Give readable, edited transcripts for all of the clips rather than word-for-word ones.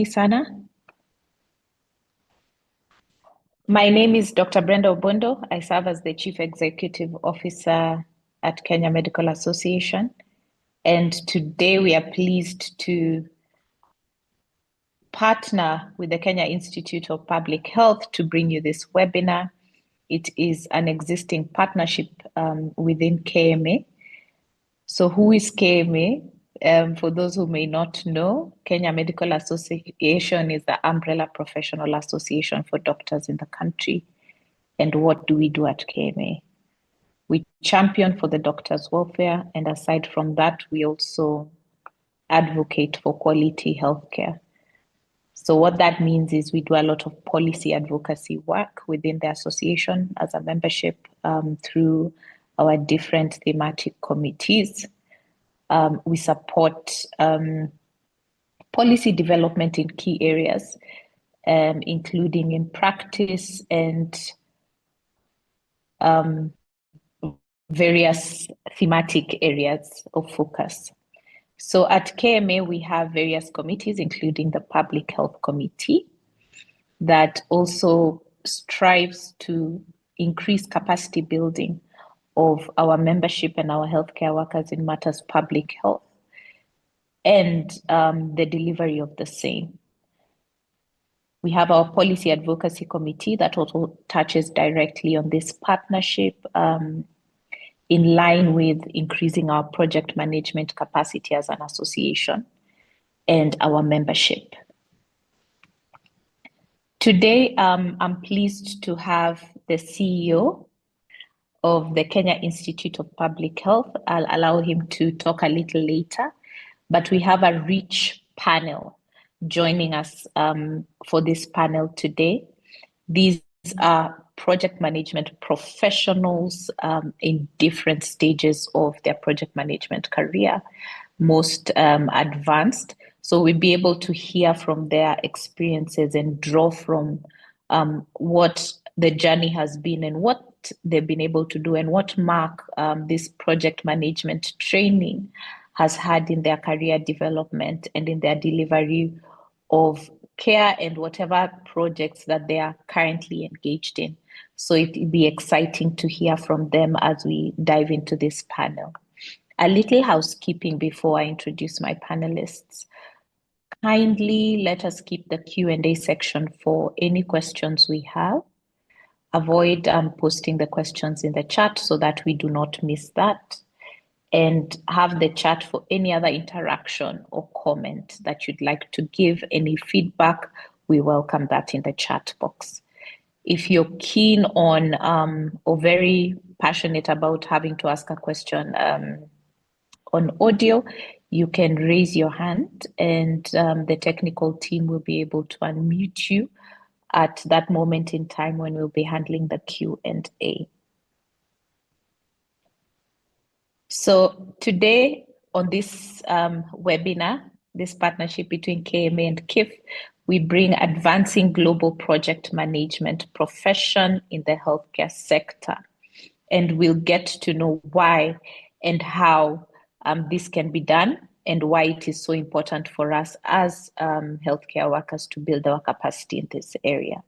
Sana. My name is Dr. Brenda Obondo. I serve as the Chief Executive Officer at Kenya Medical Association. And today we are pleased to partner with the Kenya Institute of Public Health to bring you this webinar. It is an existing partnership within KMA. So who is KMA? For those who may not know, Kenya Medical Association is the umbrella professional association for doctors in the country. And what do we do at KMA? We champion for the doctors' welfare, and aside from that, we also advocate for quality healthcare. So what that means is we do a lot of policy advocacy work within the association as a membership through our different thematic committees. We support policy development in key areas, including in practice and various thematic areas of focus. So at KMA, we have various committees, including the Public Health Committee, that also strives to increase capacity building of our membership and our healthcare workers in matters public health and the delivery of the same. We have our Policy Advocacy Committee that also touches directly on this partnership in line with increasing our project management capacity as an association and our membership. Today, I'm pleased to have the CEO of the Kenya Institute of Public Health. I'll allow him to talk a little later, but we have a rich panel joining us for this panel today. These are project management professionals in different stages of their project management career, most advanced. So we'll be able to hear from their experiences and draw from what the journey has been and what they've been able to do and what mark this project management training has had in their career development and in their delivery of care and whatever projects that they are currently engaged in. So it'll be exciting to hear from them as we dive into this panel. A little housekeeping before I introduce my panelists. Kindly let us keep the Q&A section for any questions we have. Avoid posting the questions in the chat so that we do not miss that. And have the chat for any other interaction or comment that you'd like to give, any feedback, we welcome that in the chat box. If you're keen on or very passionate about having to ask a question on audio, you can raise your hand and the technical team will be able to unmute you at that moment in time when we'll be handling the Q&A. So today on this webinar, this partnership between KMA and KIF, we bring advancing global project management profession in the healthcare sector. And we'll get to know why and how this can be done and why it is so important for us as healthcare workers to build our capacity in this area.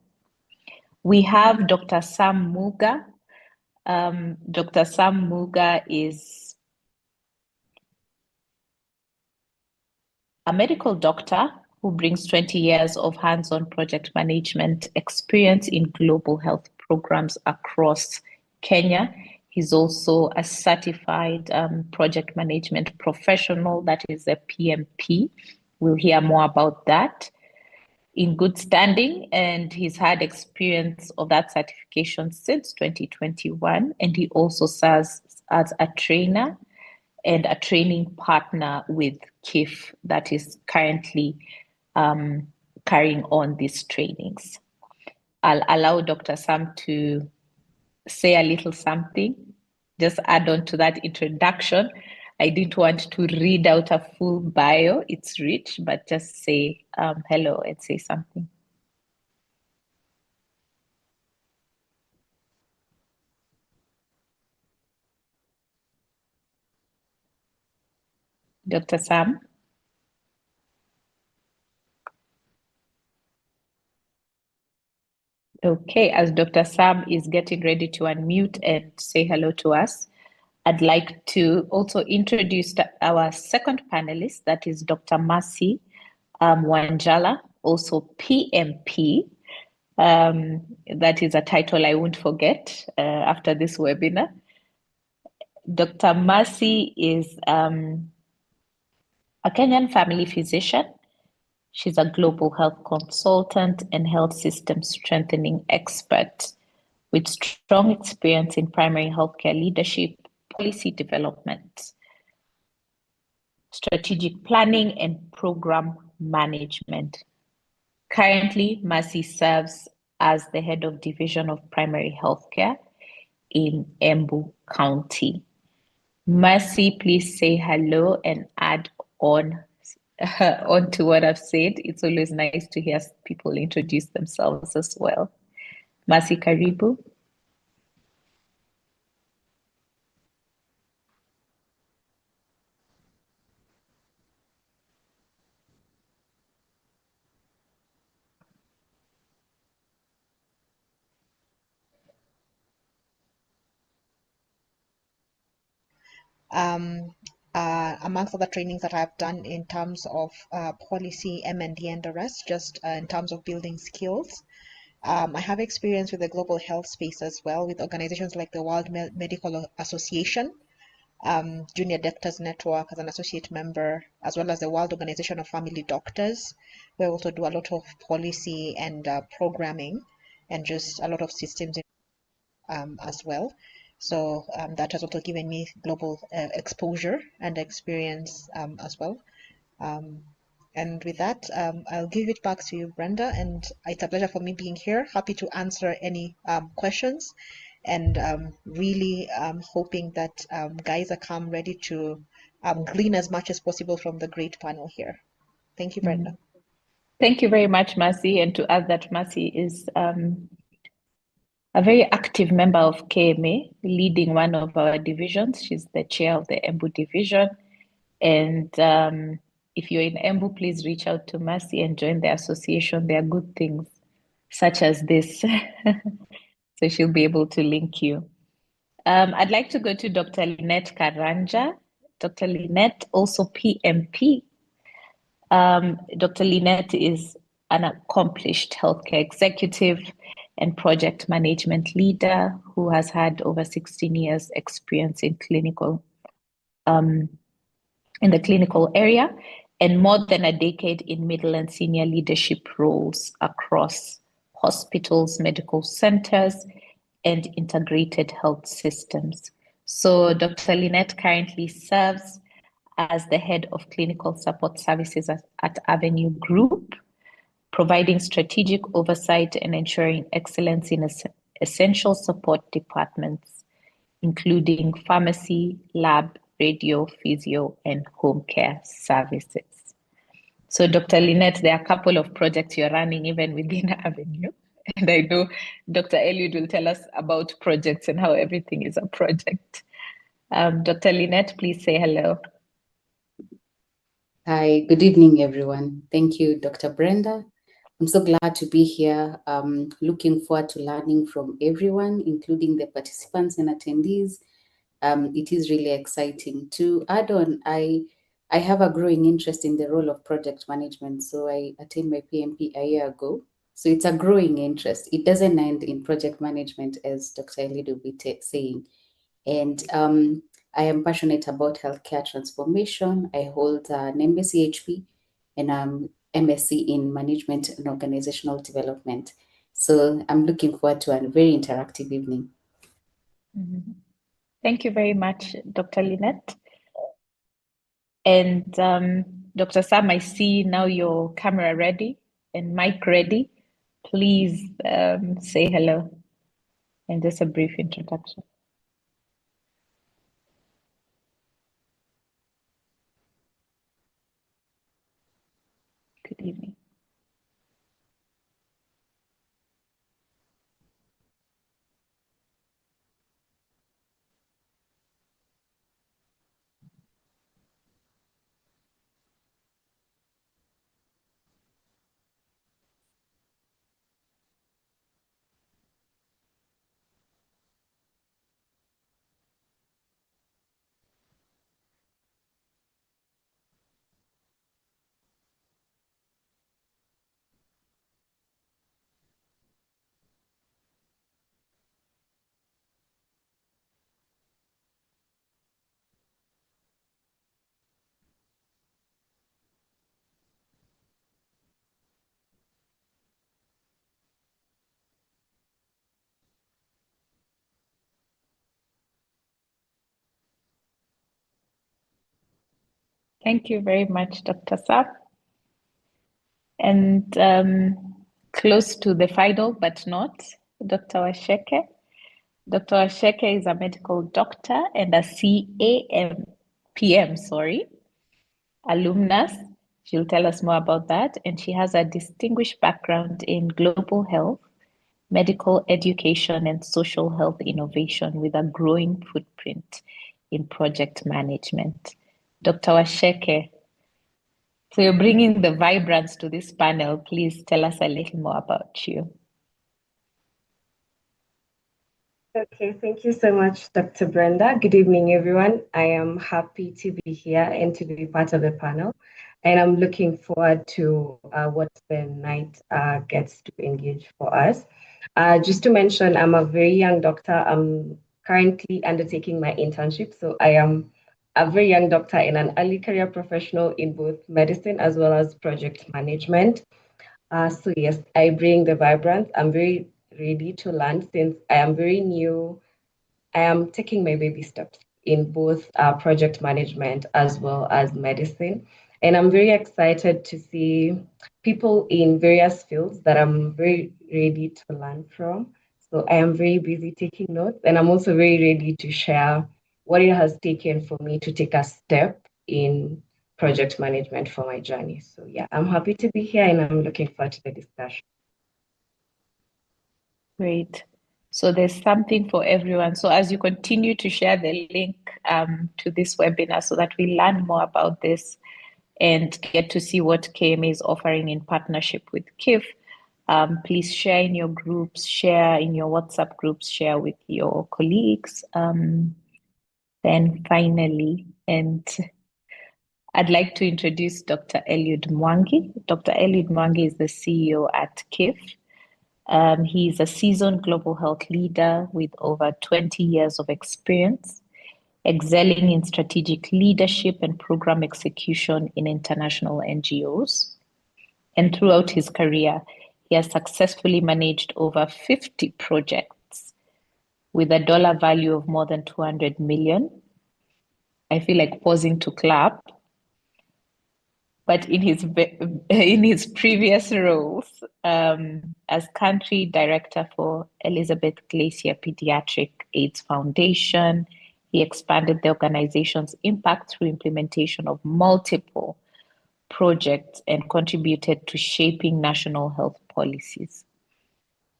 We have Dr. Sam Muga. Dr. Sam Muga is a medical doctor who brings 20 years of hands-on project management experience in global health programs across Kenya. He's also a certified project management professional, that is a PMP. We'll hear more about that. In good standing, and he's had experience of that certification since 2021, and he also serves as a trainer and a training partner with KIF that is currently carrying on these trainings. I'll allow Dr. Sam to say a little something, just add on to that introduction. I didn't want to read out a full bio, it's rich, but just say hello and say something. Dr. Sam? Okay, as Dr. Sam is getting ready to unmute and say hello to us, I'd like to also introduce our second panelist, that is Dr. Mercy Wanjala, also PMP. That is a title I won't forget after this webinar. Dr. Mercy is a Kenyan family physician. She's a global health consultant and health system strengthening expert with strong experience in primary healthcare leadership, policy development, strategic planning, and program management. Currently, Mercy serves as the head of division of primary healthcare in Embu County. Mercy, please say hello and add on to what I've said. It's always nice to hear people introduce themselves as well. Mercy, karibu. um, amongst other trainings that I've done in terms of policy, M&D, and the rest, just in terms of building skills. I have experience with the global health space as well, with organizations like the World Medical Association, Junior Doctors Network as an associate member, as well as the World Organization of Family Doctors. We also do a lot of policy and programming and just a lot of systems as well. So that has also given me global exposure and experience as well. Um, and with that, I'll give it back to you, Brenda. And it's a pleasure for me being here. Happy to answer any questions, and really hoping that guys are come ready to glean as much as possible from the great panel here. Thank you, Brenda. Thank you very much, Mercy. And to add that Mercy is a very active member of KMA, leading one of our divisions. She's the chair of the Embu division. And if you're in Embu, please reach out to Mercy and join the association. There are good things such as this. So she'll be able to link you. I'd like to go to Dr. Lynette Karanja. Dr. Lynette, also PMP. Dr. Lynette is an accomplished healthcare executive and project management leader who has had over 16 years experience in the clinical area and more than a decade in middle and senior leadership roles across hospitals, medical centers, and integrated health systems. So Dr. Lynette currently serves as the head of clinical support services at Avenue Group, providing strategic oversight and ensuring excellence in essential support departments, including pharmacy, lab, radio, physio, and home care services. So, Dr. Lynette, there are a couple of projects you're running even within Avenue. And I know Dr. Eliud will tell us about projects and how everything is a project. Dr. Lynette, please say hello. Hi, good evening, everyone. Thank you, Dr. Brenda. I'm so glad to be here. Looking forward to learning from everyone, including the participants and attendees. It is really exciting. To add on, I have a growing interest in the role of project management. So I attained my PMP a year ago. So it's a growing interest. It doesn't end in project management, as Dr. Eliud will be saying. And I am passionate about healthcare transformation. I hold an MSc HP and MSc in Management and Organizational Development. So I'm looking forward to a very interactive evening. Mm-hmm. Thank you very much, Dr. Lynette. And Dr. Sam, I see now your camera ready and mic ready. Please say hello and just a brief introduction. Good evening. Thank you very much, Dr. Sap. And close to the final, but not, Dr. Washeke. Dr. Washeke is a medical doctor and a CAMPM, alumnus. She'll tell us more about that. And she has a distinguished background in global health, medical education, and social health innovation with a growing footprint in project management. Dr. Washeke, so you're bringing the vibrance to this panel. Please tell us a little more about you. Okay, thank you so much, Dr. Brenda. Good evening, everyone. I am happy to be here and to be part of the panel. And I'm looking forward to what the night gets to engage for us. Just to mention, I'm a very young doctor. I'm currently undertaking my internship. So I am a very young doctor and an early career professional in both medicine as well as project management. So yes, I bring the vibrance. I'm very ready to learn since I am very new. I am taking my baby steps in both project management as well as medicine. And I'm very excited to see people in various fields that I'm very ready to learn from. So I am very busy taking notes, and I'm also very ready to share what it has taken for me to take a step in project management for my journey. So yeah, I'm happy to be here and I'm looking forward to the discussion. Great. So there's something for everyone. So as you continue to share the link to this webinar so that we learn more about this and get to see what KMA is offering in partnership with KIF, please share in your groups, share in your WhatsApp groups, share with your colleagues. Then finally, and I'd like to introduce Dr. Eliud Mwangi. Dr. Eliud Mwangi is the CEO at KIF. He is a seasoned global health leader with over 20 years of experience, excelling in strategic leadership and program execution in international NGOs. And throughout his career, he has successfully managed over 50 projects with a dollar value of more than 200 million. I feel like pausing to clap. But in his previous roles as country director for Elizabeth Glacier Pediatric AIDS Foundation, he expanded the organization's impact through implementation of multiple projects and contributed to shaping national health policies,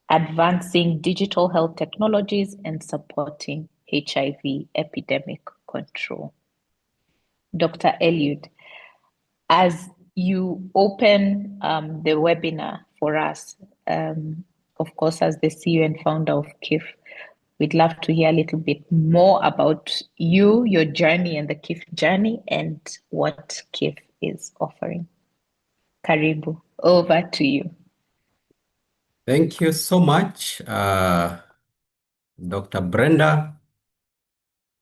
advancing digital health technologies, and supporting HIV epidemic control. Dr. Eliud, as you open the webinar for us, of course, as the CEO and founder of KIF, we'd love to hear a little bit more about you, your journey and the KIF journey, and what KIF is offering. Karibu, over to you. Thank you so much, Dr. Brenda,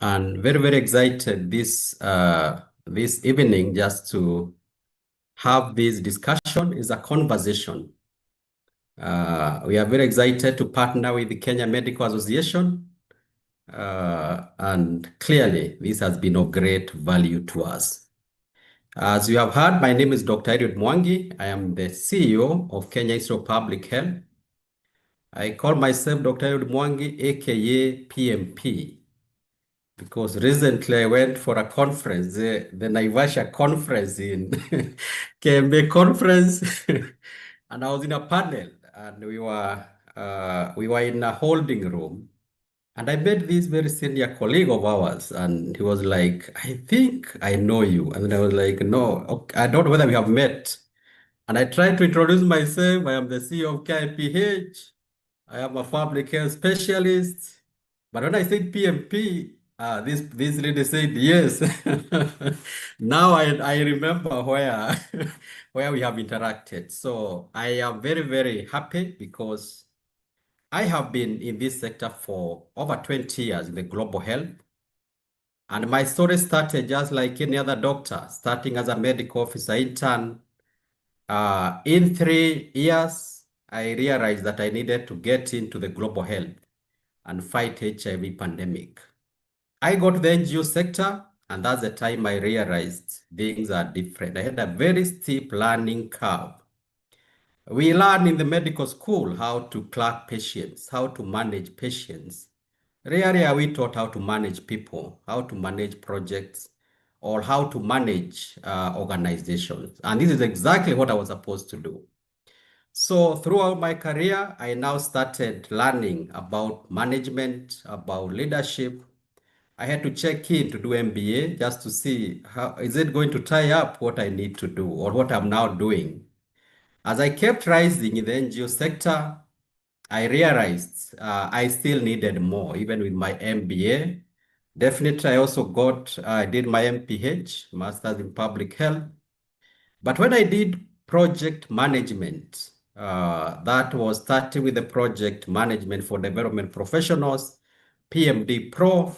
and very, very excited this evening just to have this discussion. Is a conversation. We are very excited to partner with the Kenya Medical Association, and clearly this has been of great value to us. As you have heard, my name is Dr. Eliud Mwangi. I am the CEO of Kenya Institute of Public Health. I call myself Dr. Eliud Mwangi, aka PMP, because recently I went for a conference, the Naivasha conference in KMA conference, and I was in a panel, and we were in a holding room, and I met this very senior colleague of ours, and he was like, "I think I know you," and I was like, "No, okay, I don't know whether we have met." And I tried to introduce myself. I am the CEO of KIPH. I am a public health specialist. But when I said PMP, this lady said yes. Now I remember where where we have interacted. So I am very, very happy because I have been in this sector for over 20 years in the global health. And my story started just like any other doctor, starting as a medical officer intern. In 3 years, I realized that I needed to get into the global health and fight HIV pandemic. I got the NGO sector And that's the time I realized things are different. I had a very steep learning curve. We learn in the medical school how to clerk patients, how to manage patients. Rarely are we taught how to manage people, how to manage projects, or how to manage organizations. And this is exactly what I was supposed to do. So throughout my career, I now started learning about management, about leadership. I had to check in to do MBA just to see how is it going to tie up what I need to do or what I'm now doing. As I kept rising in the NGO sector, I realized I still needed more, even with my MBA. Definitely, I also I did my MPH, Masters in Public Health. But when I did project management, that was starting with the project management for development professionals, PMD Pro,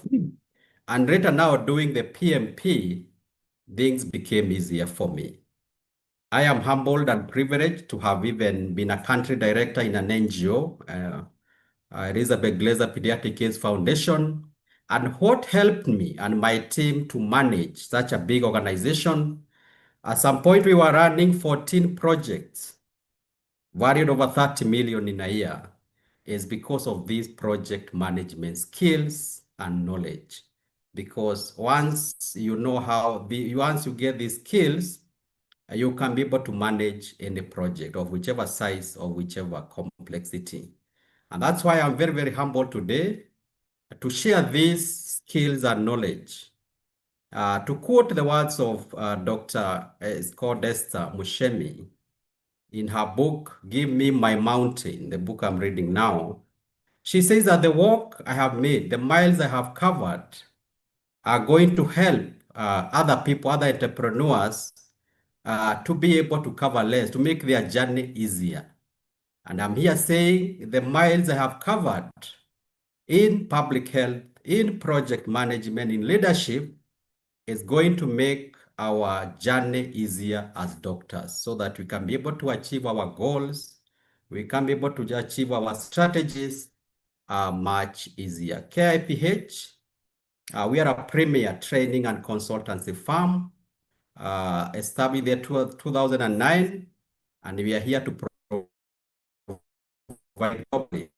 and later now doing the PMP, things became easier for me. I am humbled and privileged to have even been a country director in an NGO, Elizabeth Glazer Pediatric AIDS Foundation. And what helped me and my team to manage such a big organization, at some point we were running 14 projects, valued over 30 million in a year, is because of these project management skills and knowledge. Because once you know once you get these skills, you can be able to manage any project of whichever size or whichever complexity. And that's why I'm very, very humble today to share these skills and knowledge. To quote the words of Dr. Scott Esther Mushemi in her book, Give Me My Mountain, the book I'm reading now, she says that the work I have made, the miles I have covered, are going to help other people, other entrepreneurs, to be able to cover less, to make their journey easier. And I'm here saying the miles I have covered in public health, in project management, in leadership, is going to make our journey easier as doctors so that we can be able to achieve our goals, we can be able to achieve our strategies much easier. KIPH, we are a premier training and consultancy firm established in 2009, and we are here to provide public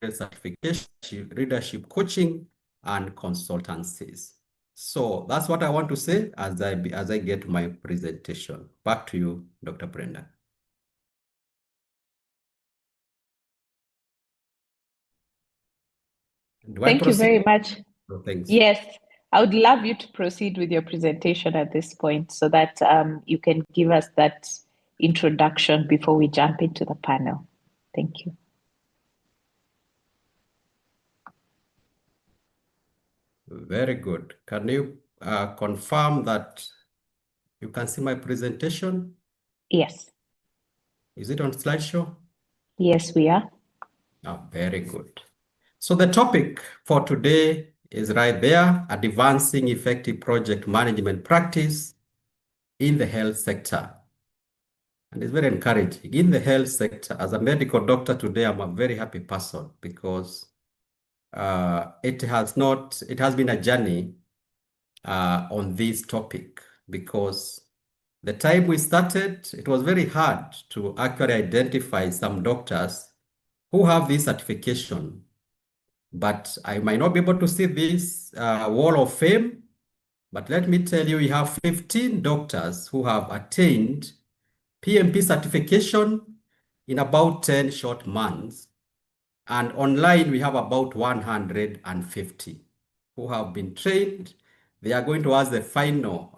certification, leadership coaching, and consultancies. So that's what I want to say as I get my presentation. Back to you, Dr. Brenda. Thank you very much. Oh, thanks. Yes, I would love you to proceed with your presentation at this point so that you can give us that introduction before we jump into the panel. Thank you. Very good. Can you confirm that you can see my presentation? Yes. Is it on slideshow? Yes, we are. Oh, very good. So the topic for today is right there, advancing effective project management practice in the health sector. And it's very encouraging. In the health sector, as a medical doctor today, I'm a very happy person because it has been a journey on this topic, because the time we started, it was very hard to actually identify some doctors who have this certification. But I might not be able to see this wall of fame, but let me tell you, we have 15 doctors who have attained PMP certification in about 10 short months. And online, we have about 150 who have been trained. They are going to ask the final,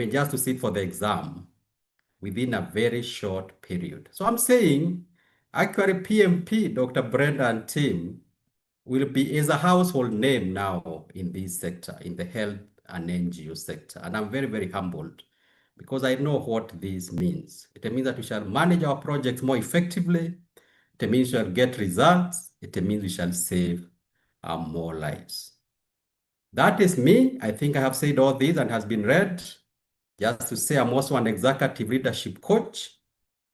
just to sit for the exam within a very short period. So I'm saying, actually, PMP, Dr. Brenda and team, is a household name now in this sector, in the health and NGO sector. And I'm very, very humbled because I know what this means. It means that we shall manage our projects more effectively. It means we shall get results. It means we shall save more lives. That is me. I think I have said all this and has been read. Just to say, I'm also an executive leadership coach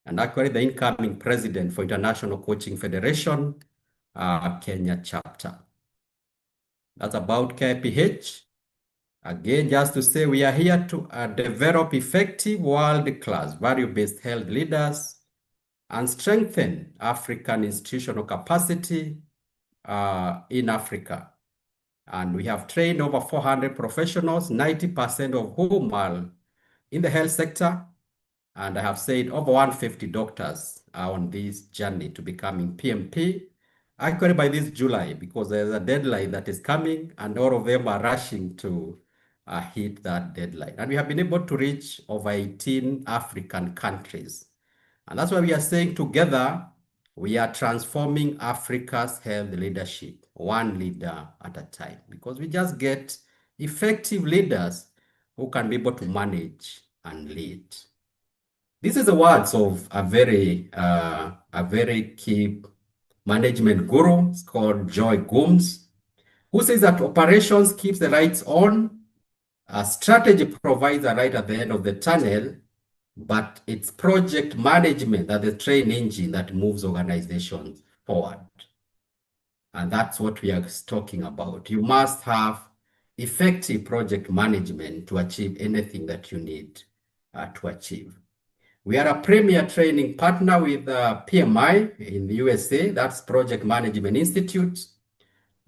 and actually the incoming president for International Coaching Federation, Kenya chapter. That's about KPH. Again, just to say we are here to develop effective world-class value-based health leaders and strengthen African institutional capacity in Africa. And we have trained over 400 professionals, 90% of whom are in the health sector. And I have said over 150 doctors are on this journey to becoming PMP, actually by this July, because there's a deadline that is coming and all of them are rushing to hit that deadline. And we have been able to reach over 18 African countries. And that's why we are saying together, we are transforming Africa's health leadership, one leader at a time, because we just get effective leaders who can be able to manage and lead. This is the words of a very key management guru. It's called Joy Gooms, who says that operations keeps the lights on, strategy provides a light at the end of the tunnel, but it's project management that the train engine that moves organizations forward. And that's what we are talking about. You must have effective project management to achieve anything that you need to achieve. We are a premier training partner with PMI in the USA, that's Project Management Institute,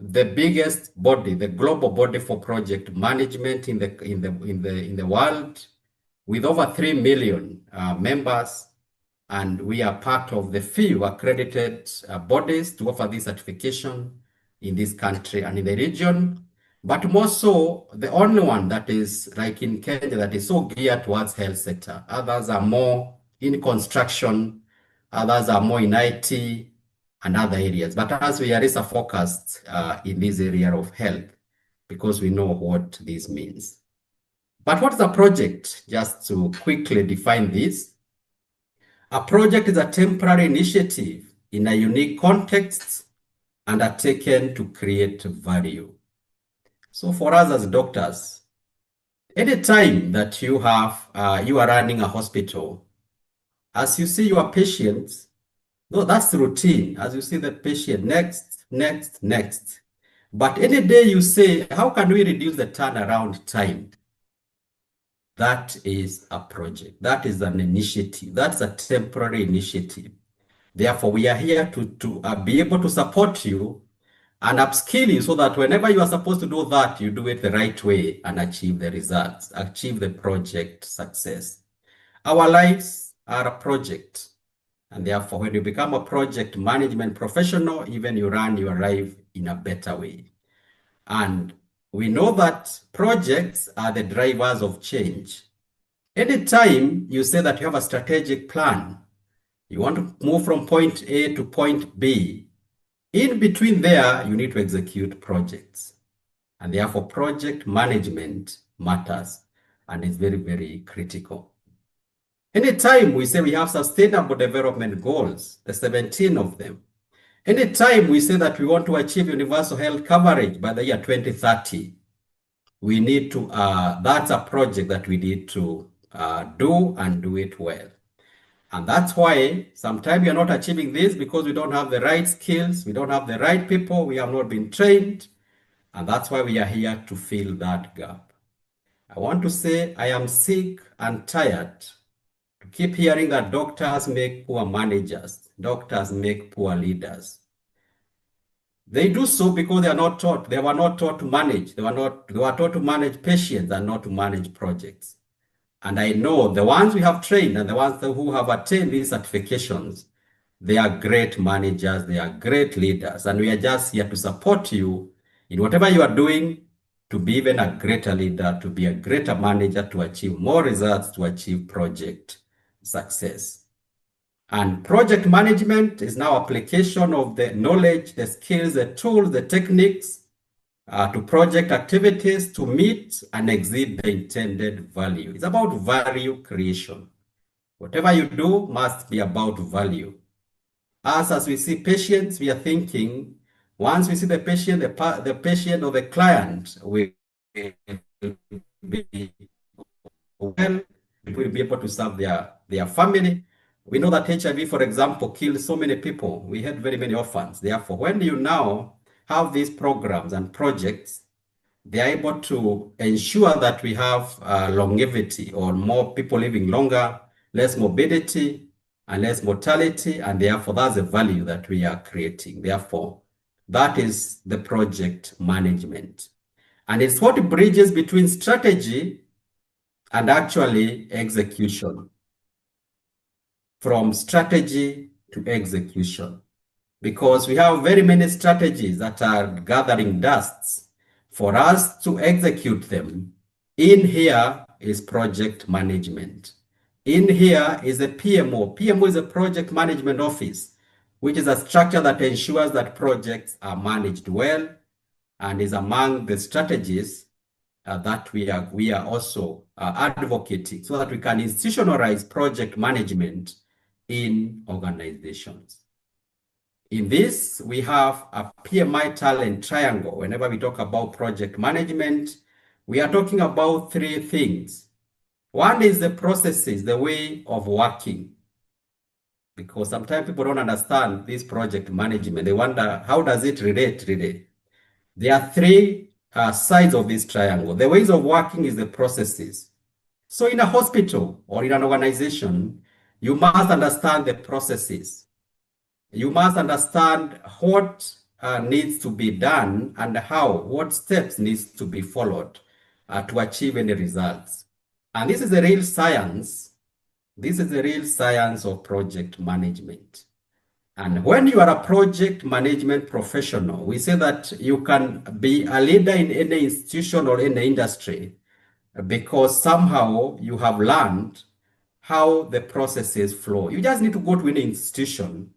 the biggest body, the global body for project management in the world, with over 3 million members, and we are part of the few accredited bodies to offer this certification in this country and in the region, but more so the only one that is like in Kenya that is so geared towards health sector. Others are more in construction, others are more in IT and other areas. But as we are laser focused in this area of health, because we know what this means. But what is a project? Just to quickly define this. A project is a temporary initiative in a unique context undertaken to create value. So for us as doctors, any time that you are running a hospital, as you see your patients, no, that's routine. As you see the patient, next, next, next. But any day you say, how can we reduce the turnaround time? That is a project. That is an initiative. That's a temporary initiative. Therefore, we are here to be able to support you and upskill you so that whenever you are supposed to do that, you do it the right way and achieve the results, achieve the project success. Our lives are a project. And therefore, when you become a project management professional, even you run your life in a better way. And we know that projects are the drivers of change. Anytime you say that you have a strategic plan, you want to move from point A to point B, in between there, you need to execute projects. And therefore, project management matters and is very, very critical. Anytime we say we have sustainable development goals, the 17 of them, anytime we say that we want to achieve universal health coverage by the year 2030, we need to, that's a project that we need to do and do it well. And that's why sometimes we are not achieving this because we don't have the right skills, we don't have the right people, we have not been trained. And that's why we are here to fill that gap. I want to say I am sick and tired to keep hearing that doctors make poor managers, doctors make poor leaders. They do so because they are not taught, they were not taught to manage. They were taught to manage patients and not to manage projects. And I know the ones we have trained and the ones who have attained these certifications, they are great managers, they are great leaders, and we are just here to support you in whatever you are doing to be even a greater leader, to be a greater manager, to achieve more results, to achieve project success. And project management is now application of the knowledge, the skills, the tools, the techniques to project activities to meet and exceed the intended value. It's about value creation. Whatever you do must be about value. As we see patients, we are thinking, once we see the patient, the patient or the client will be well, will be able to serve their family. We know that HIV, for example, kills so many people. We had very many orphans. Therefore, when you now have these programs and projects, They are able to ensure that we have longevity, or more people living longer, less morbidity and less mortality, and therefore that's the value that we are creating. Therefore, that is the project management. And it's what bridges between strategy and actually execution. From strategy to execution. Because we have very many strategies that are gathering dusts. For us to execute them, in here is project management. In here is a PMO. PMO is a project management office, which is a structure that ensures that projects are managed well and is among the strategies that we are also advocating, so that we can institutionalize project management in organizations. In this, we have a PMI talent triangle. Whenever we talk about project management, we are talking about three things. One is the processes, the way of working. Because sometimes people don't understand this project management. They wonder, how does it relate really? There are three sides of this triangle. The ways of working is the processes. So in a hospital or in an organization, you must understand the processes. You must understand what needs to be done and what steps needs to be followed to achieve any results. And this is the real science. This is the real science of project management. And when you are a project management professional, we say that you can be a leader in any institution or any industry because somehow you have learned how the processes flow. You just need to go to any institution,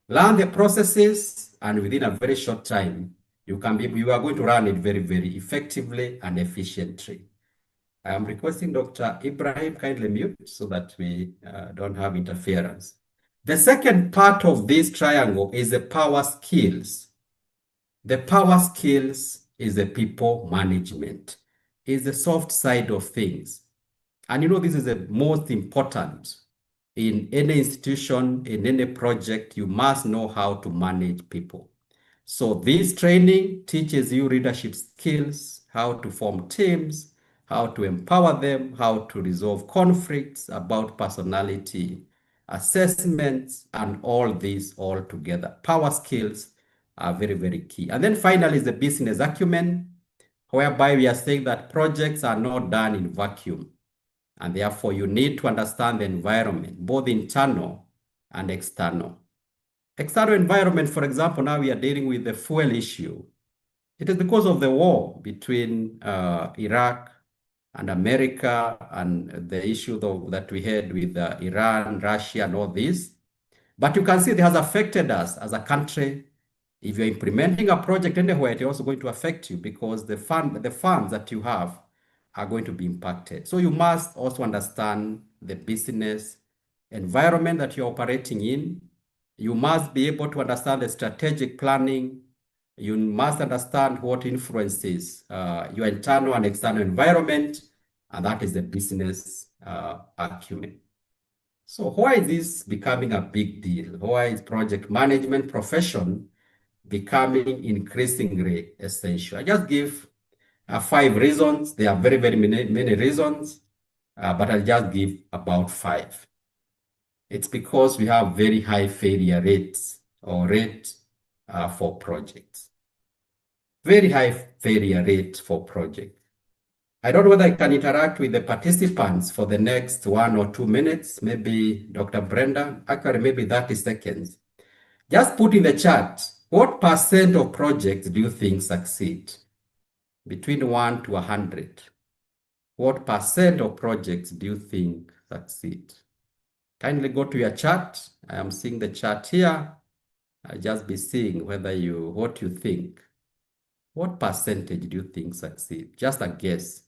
learn the processes, and within a very short time, you are going to run it very, very effectively and efficiently. I am requesting Dr. Ibrahim kindly mute so that we don't have interference. The second part of this triangle is the power skills. The power skills is the people management, is the soft side of things. And you know, this is the most important. In any institution, in any project, you must know how to manage people. So this training teaches you leadership skills, how to form teams, how to empower them, how to resolve conflicts, about personality assessments, and all these all together. Power skills are very, very key. And then finally is the business acumen, whereby we are saying that projects are not done in vacuum. And therefore, you need to understand the environment, both internal and external. External environment, for example, now we are dealing with the fuel issue. It is because of the war between Iraq and America and the issue that we had with Iran, Russia, and all this. But you can see it has affected us as a country. If you're implementing a project anywhere, it's also going to affect you because the funds that you have are going to be impacted. So you must also understand the business environment that you're operating in. You must be able to understand the strategic planning. You must understand what influences your internal and external environment, and that is the business acumen. So why is this becoming a big deal? Why is project management profession becoming increasingly essential? I just give 5 reasons. There are very, very many reasons, but I'll just give about 5. It's because we have very high failure rates or rate for projects. Very high failure rate for projects. I don't know whether I can interact with the participants for the next 1 or 2 minutes, maybe Dr. Brenda, actually maybe 30 seconds. Just put in the chat, what % of projects do you think succeed? Between 1 to 100. What % of projects do you think succeed? Kindly go to your chat. I am seeing the chat here. I'll just be seeing what you think. What percentage do you think succeed? Just a guess.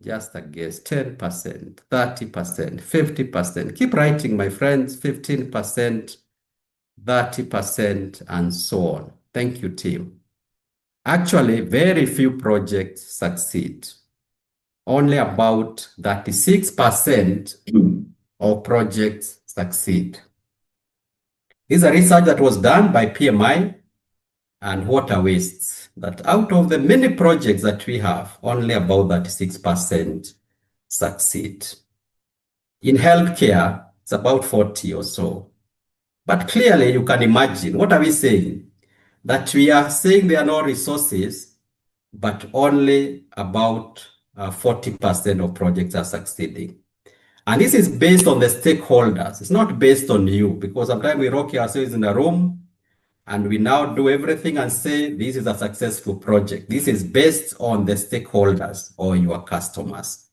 Just a guess. 10%, 30%, 50%. Keep writing, my friends. 15%, 30%, and so on. Thank you, team. Actually, very few projects succeed. Only about 36% of projects succeed. This is a research that was done by PMI and water wastes. that out of the many projects that we have, only about 36% succeed. In healthcare, it's about 40 or so. But clearly, you can imagine, what are we saying? That we are saying there are no resources, but only about 40% of projects are succeeding. And this is based on the stakeholders. It's not based on you, because sometimes we rock ourselves in a room and we now do everything and say this is a successful project. This is based on the stakeholders or your customers.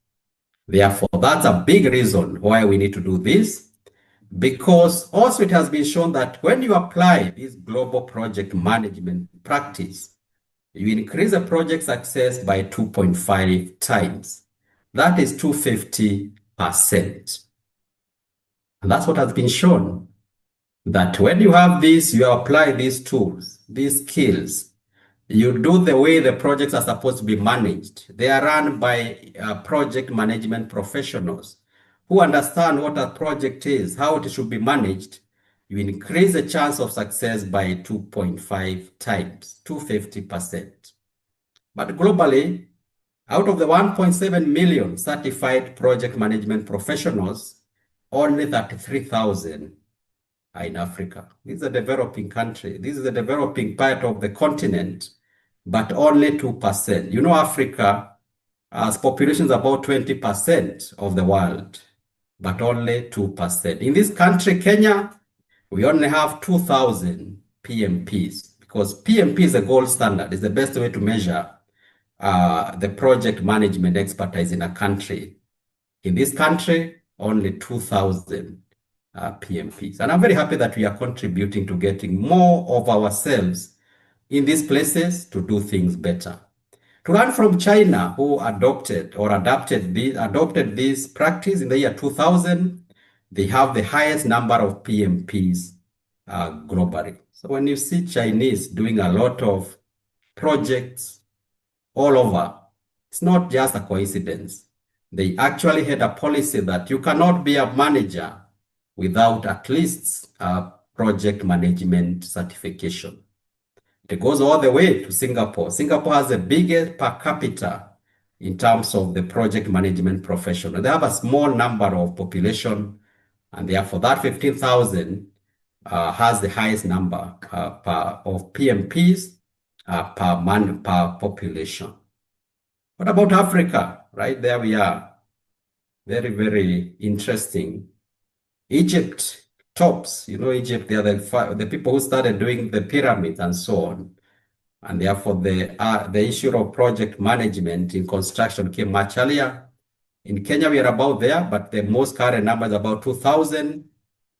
Therefore, that's a big reason why we need to do this, because also it has been shown that when you apply this global project management practice, you increase the project success by 2.5 times. That is 250%. And that's what has been shown, that when you have this, you apply these tools, these skills, you do the way the projects are supposed to be managed. They are run by project management professionals who understand what a project is, how it should be managed. You increase the chance of success by 2.5 times, 250%. But globally, out of the 1.7 million certified project management professionals, only 33,000 are in Africa. This is a developing country. This is a developing part of the continent, but only 2%. You know, Africa has populations about 20% of the world, but only 2%. In this country, Kenya, we only have 2,000 PMPs, because PMP is the gold standard. It's the best way to measure the project management expertise in a country. In this country, only 2,000 PMPs. And I'm very happy that we are contributing to getting more of ourselves in these places to do things better. To learn from China, who adopted this practice in the year 2000, they have the highest number of PMPs globally. So when you see Chinese doing a lot of projects all over, it's not just a coincidence. They actually had a policy that you cannot be a manager without at least a project management certification. It goes all the way to Singapore. Singapore has the biggest per capita in terms of the project management professional. They have a small number of population, and therefore that 15,000 has the highest number of PMPs per population. What about Africa? Right there we are. Very, very interesting. Egypt tops. You know, Egypt, they are the people who started doing the pyramids and so on. And therefore, the issue of project management in construction came much earlier. In Kenya, we are about there, but the most current number is about 2,000,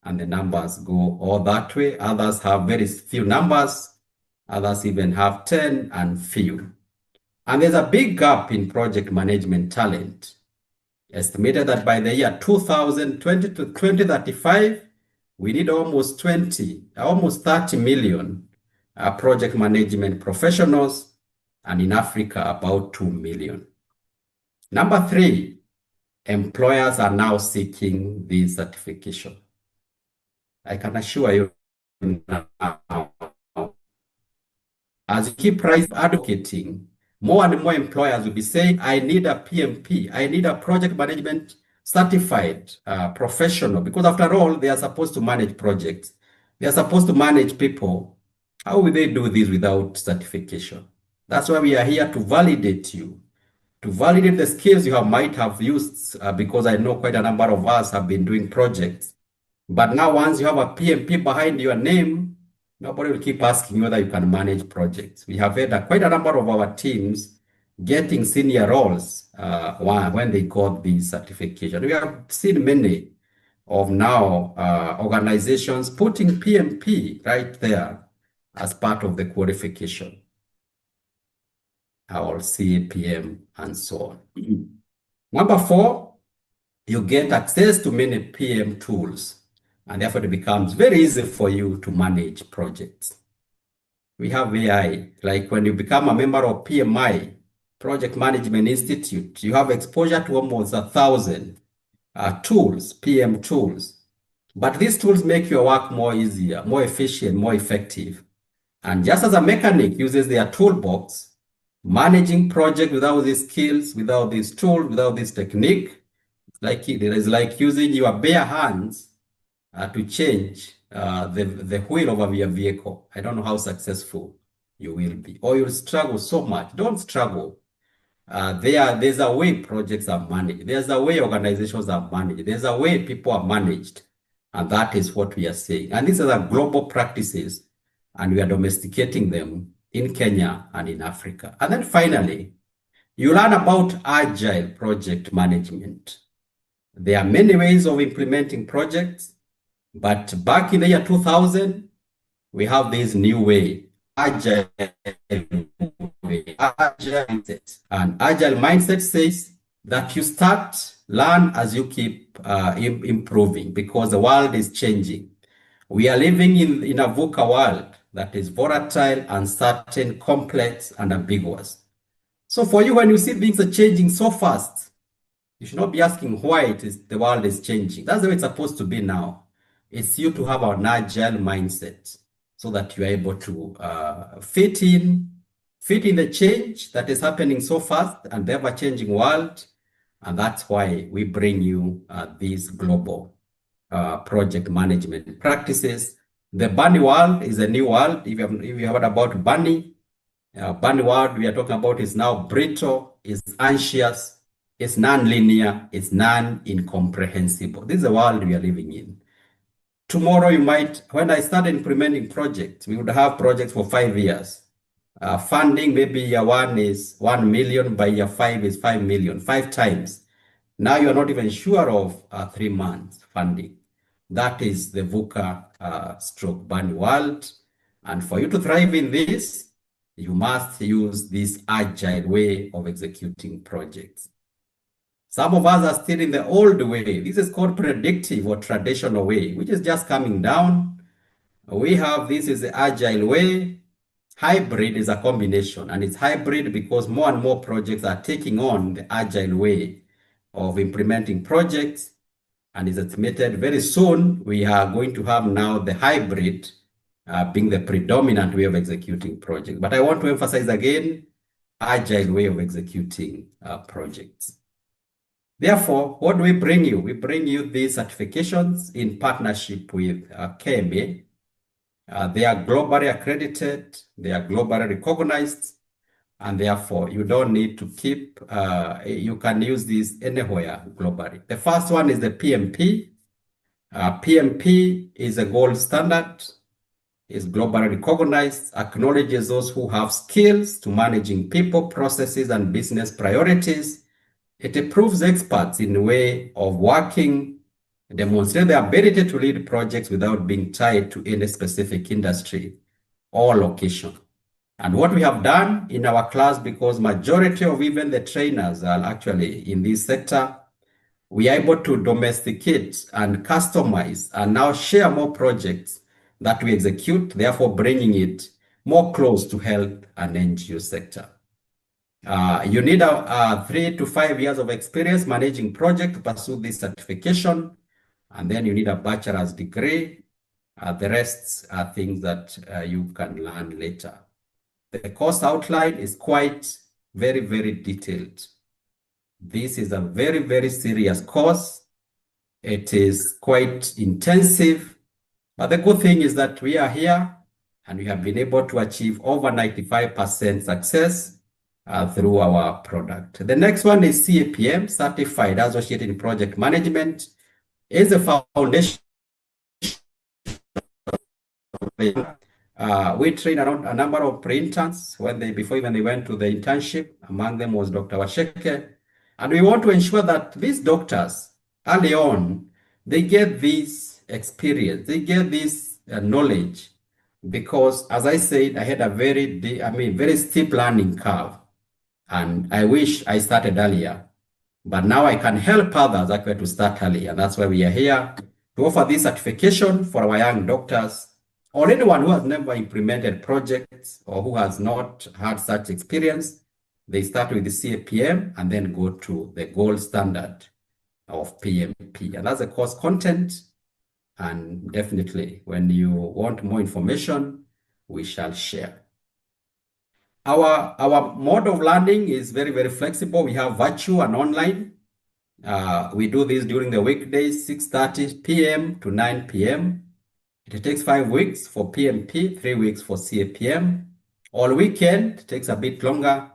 and the numbers go all that way. Others have very few numbers. Others even have 10 and few. And there's a big gap in project management talent. Estimated that by the year 2020 to 2035, we need almost 30 million project management professionals, and in Africa, about 2 million. Number 3, employers are now seeking this certification. I can assure you now, as you keep advocating, more and more employers will be saying, I need a PMP, I need a project management certified professional, because after all, they are supposed to manage projects. They are supposed to manage people. How will they do this without certification? That's why we are here to validate you, to validate the skills you might have used, because I know quite a number of us have been doing projects. But now once you have a PMP behind your name, nobody will keep asking whether you can manage projects. We have had quite a number of our teams getting senior roles when they got the certification. We have seen many of now organizations putting PMP right there as part of the qualification. Our CAPM and so on. Number 4, you get access to many PM tools, and therefore it becomes very easy for you to manage projects. We have AI, like when you become a member of PMI, Project Management Institute, you have exposure to almost 1,000 tools, PM tools. But these tools make your work more easier, more efficient, more effective. And just as a mechanic uses their toolbox, managing project without these skills, without this tool, without this technique, it is like using your bare hands to change the wheel of your vehicle. I don't know how successful you will be, or you'll struggle so much. Don't struggle. There's a way projects are managed. There's a way organizations are managed. There's a way people are managed. And that is what we are saying. And these are the global practices, and we are domesticating them in Kenya and in Africa. And then finally, you learn about agile project management. There are many ways of implementing projects, but back in the year 2000, we have this new way, agile way, agile mindset. And agile mindset says that you start, learn as you keep improving, because the world is changing. We are living in a VUCA world that is volatile, uncertain, complex, and ambiguous. So for you, when you see things are changing so fast, you should not be asking why the world is changing. That's the way it's supposed to be now. It's you to have an agile mindset so that you are able to fit in the change that is happening so fast and the ever-changing world. And that's why we bring you these global project management practices. The Bunny world is a new world. If you have heard about Bunny, Bunny world we are talking about is now brittle, is anxious, it's non-linear, it's non-incomprehensible. This is the world we are living in. Tomorrow when I started implementing projects, we would have projects for 5 years. Funding, maybe year 1 is 1 million, by year 5 is 5 million, 5 times. Now you are not even sure of 3 months funding. That is the VUCA stroke Bunny world. And for you to thrive in this, you must use this agile way of executing projects. Some of us are still in the old way. This is called predictive or traditional way, which is just coming down. This is the agile way. Hybrid is a combination, and it's hybrid because more and more projects are taking on the agile way of implementing projects. And it's estimated very soon we are going to have now the hybrid being the predominant way of executing projects. But I want to emphasize again, agile way of executing projects. Therefore, what do we bring you? We bring you these certifications in partnership with KMA. They are globally accredited, they are globally recognized, and therefore you don't need to you can use these anywhere globally. The first one is the PMP. PMP is a gold standard, is globally recognized, acknowledges those who have skills to managing people, processes, and business priorities. It approves experts in the way of working, demonstrate the ability to lead projects without being tied to any specific industry or location. And what we have done in our class, because majority of even the trainers are actually in this sector, we are able to domesticate and customize and now share more projects that we execute, therefore bringing it more close to health and NGO sector. You need 3 to 5 years of experience managing project to pursue this certification, and then you need a bachelor's degree. The rest are things that you can learn later. The course outline is quite very, very detailed. This is a very, very serious course. It is quite intensive, but the good thing is that we are here and we have been able to achieve over 95% success through our product. The next one is CAPM, Certified Associate in Project Management. Is a foundation. We trained around a number of pre-interns before even they went to the internship. Among them was Dr. Washeke. And we want to ensure that these doctors, early on, they get this experience, they get this knowledge, because as I said, I had a very steep learning curve. And I wish I started earlier, but now I can help others actually to start earlier. And that's why we are here to offer this certification for our young doctors or anyone who has never implemented projects or who has not had such experience. They start with the CAPM and then go to the gold standard of PMP. And that's the course content. And definitely, when you want more information, we shall share. Our mode of learning is very, very flexible. We have virtual and online. We do this during the weekdays, 6:30 p.m. to 9 p.m. It takes 5 weeks for PMP, 3 weeks for CAPM. All weekend, it takes a bit longer.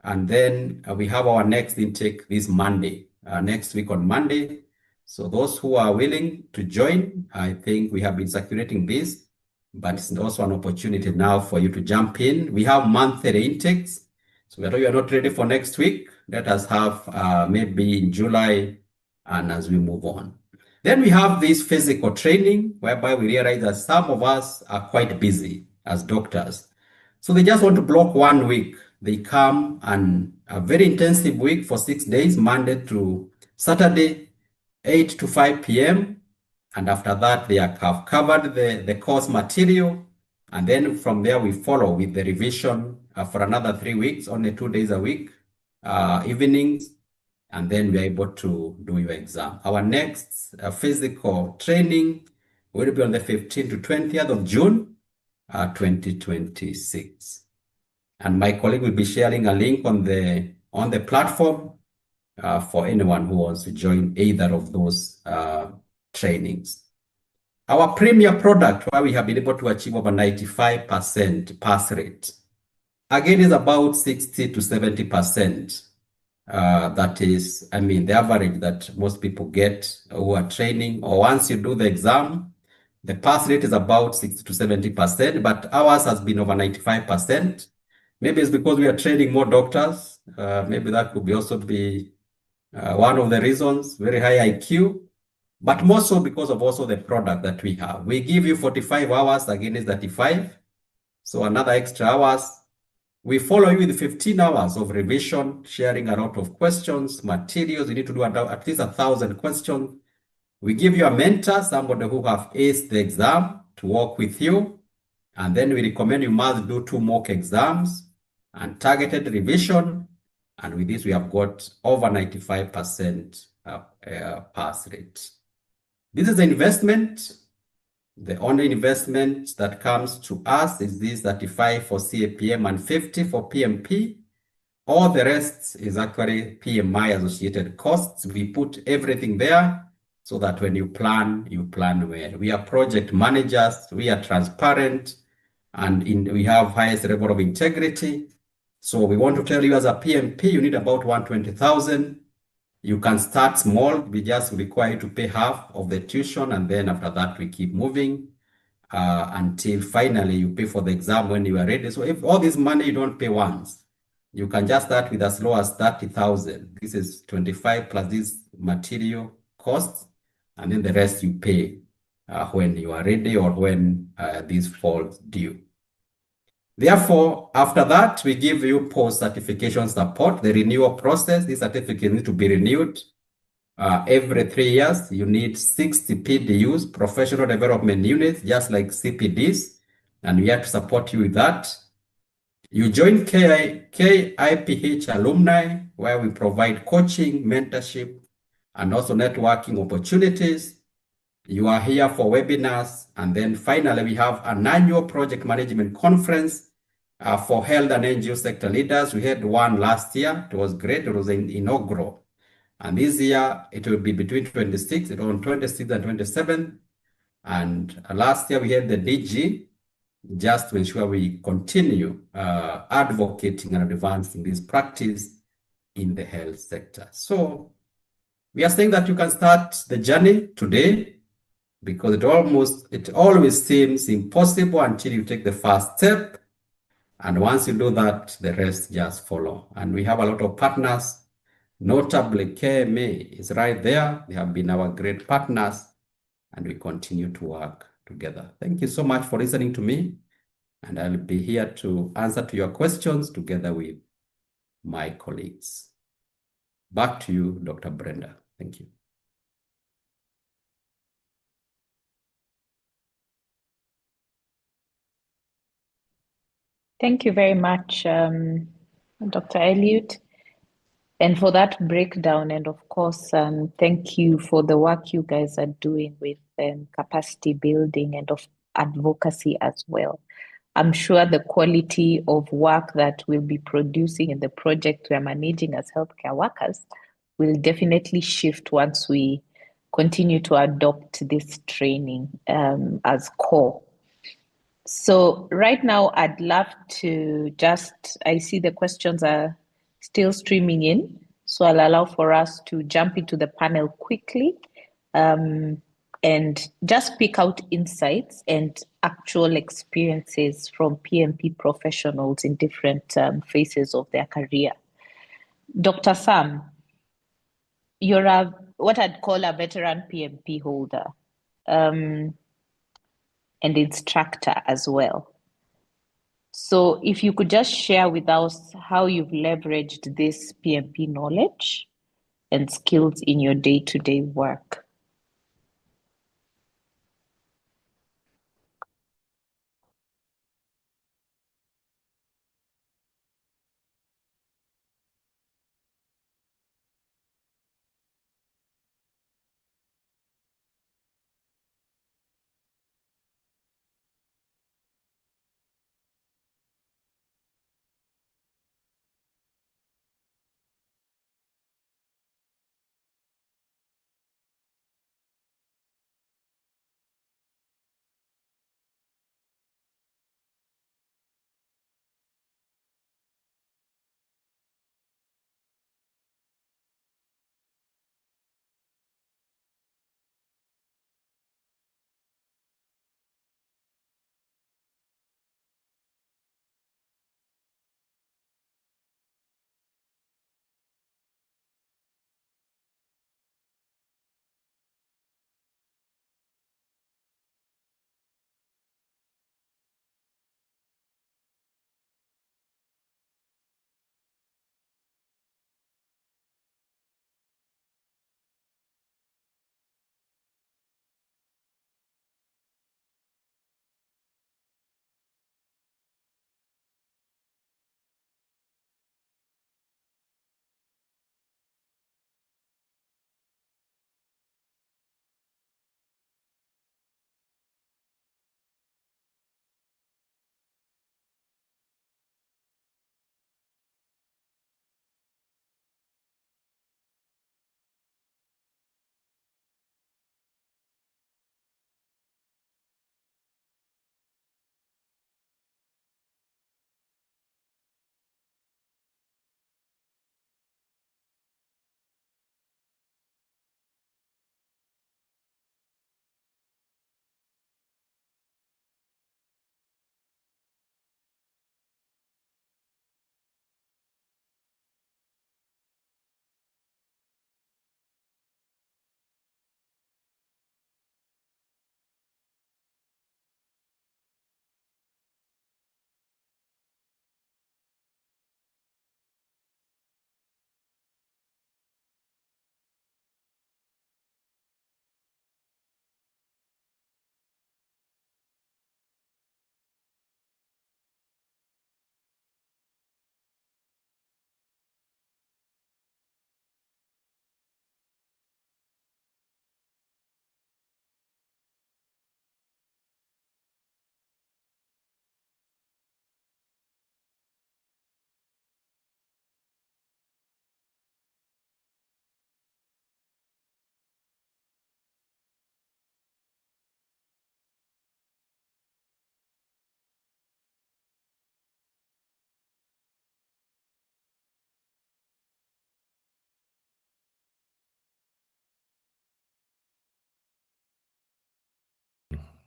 And then we have our next intake this Monday, next week on Monday. So those who are willing to join, I think we have been circulating this, but it's also an opportunity now for you to jump in. We have monthly intakes. So whether you are not ready for next week, let us have maybe in July and as we move on. Then we have this physical training, whereby we realize that some of us are quite busy as doctors. So they just want to block 1 week. They come and a very intensive week for 6 days, Monday to Saturday, 8 to 5 p.m. And after that, they have covered the course material. And then from there, we follow with the revision for another 3 weeks, only 2 days a week, evenings. And then we're able to do your exam. Our next physical training will be on the 15th to 20th of June, 2026. And my colleague will be sharing a link on the platform for anyone who wants to join either of those trainings. Our premier product, where we have been able to achieve over 95% pass rate, again is about 60 to 70%. That is, I mean, the average that most people get who are training, or once you do the exam, the pass rate is about 60 to 70%, but ours has been over 95%. Maybe it's because we are training more doctors. Maybe that could also be one of the reasons, very high IQ, but more so because of also the product that we have. We give you 45 hours against 35, so another extra hours. We follow you with 15 hours of revision, sharing a lot of questions, materials. You need to do at least 1,000 questions. We give you a mentor, somebody who have aced the exam to work with you. And then we recommend you must do 2 mock exams and targeted revision. And with this, we have got over 95% pass rate. This is an investment. The only investment that comes to us is this 35 for CAPM and 50 for PMP. All the rest is actually PMI associated costs. We put everything there so that when you plan well. We are project managers, we are transparent, and we have highest level of integrity. So we want to tell you as a PMP, you need about 120,000. You can start small. We just require you to pay half of the tuition, and then after that, we keep moving until finally you pay for the exam when you are ready. So if all this money you don't pay once, you can just start with as low as 30,000. This is 25 plus this material costs, and then the rest you pay when you are ready or when this falls due. Therefore, after that, we give you post-certification support, the renewal process. This certificate needs to be renewed every 3 years. You need 60 PDUs, professional development units, just like CPDs, and we have to support you with that. You join KIPH alumni, where we provide coaching, mentorship, and also networking opportunities. You are here for webinars. And then finally, we have an annual project management conference for health and NGO sector leaders. We had one last year. It was great. It was inaugural. And this year, it will be between 26th and 27th. And last year, we had the DG, just to ensure we continue advocating and advancing this practice in the health sector. So we are saying that you can start the journey today, because it always seems impossible until you take the first step. And once you do that, the rest just follow. And we have a lot of partners, notably KMA is right there. They have been our great partners, and we continue to work together. Thank you so much for listening to me. And I'll be here to answer to your questions together with my colleagues. Back to you, Dr. Brenda. Thank you. Thank you very much, Dr. Elliot, and for that breakdown. And of course, thank you for the work you guys are doing with capacity building and of advocacy as well. I'm sure the quality of work that we'll be producing in the project we're managing as healthcare workers will definitely shift once we continue to adopt this training as core. So right now, I'd love to I see the questions are still streaming in. So I'll allow for us to jump into the panel quickly and just pick out insights and actual experiences from PMP professionals in different phases of their career. Dr. Sam, you're what I'd call a veteran PMP holder and instructor as well. So if you could just share with us how you've leveraged this PMP knowledge and skills in your day-to-day work.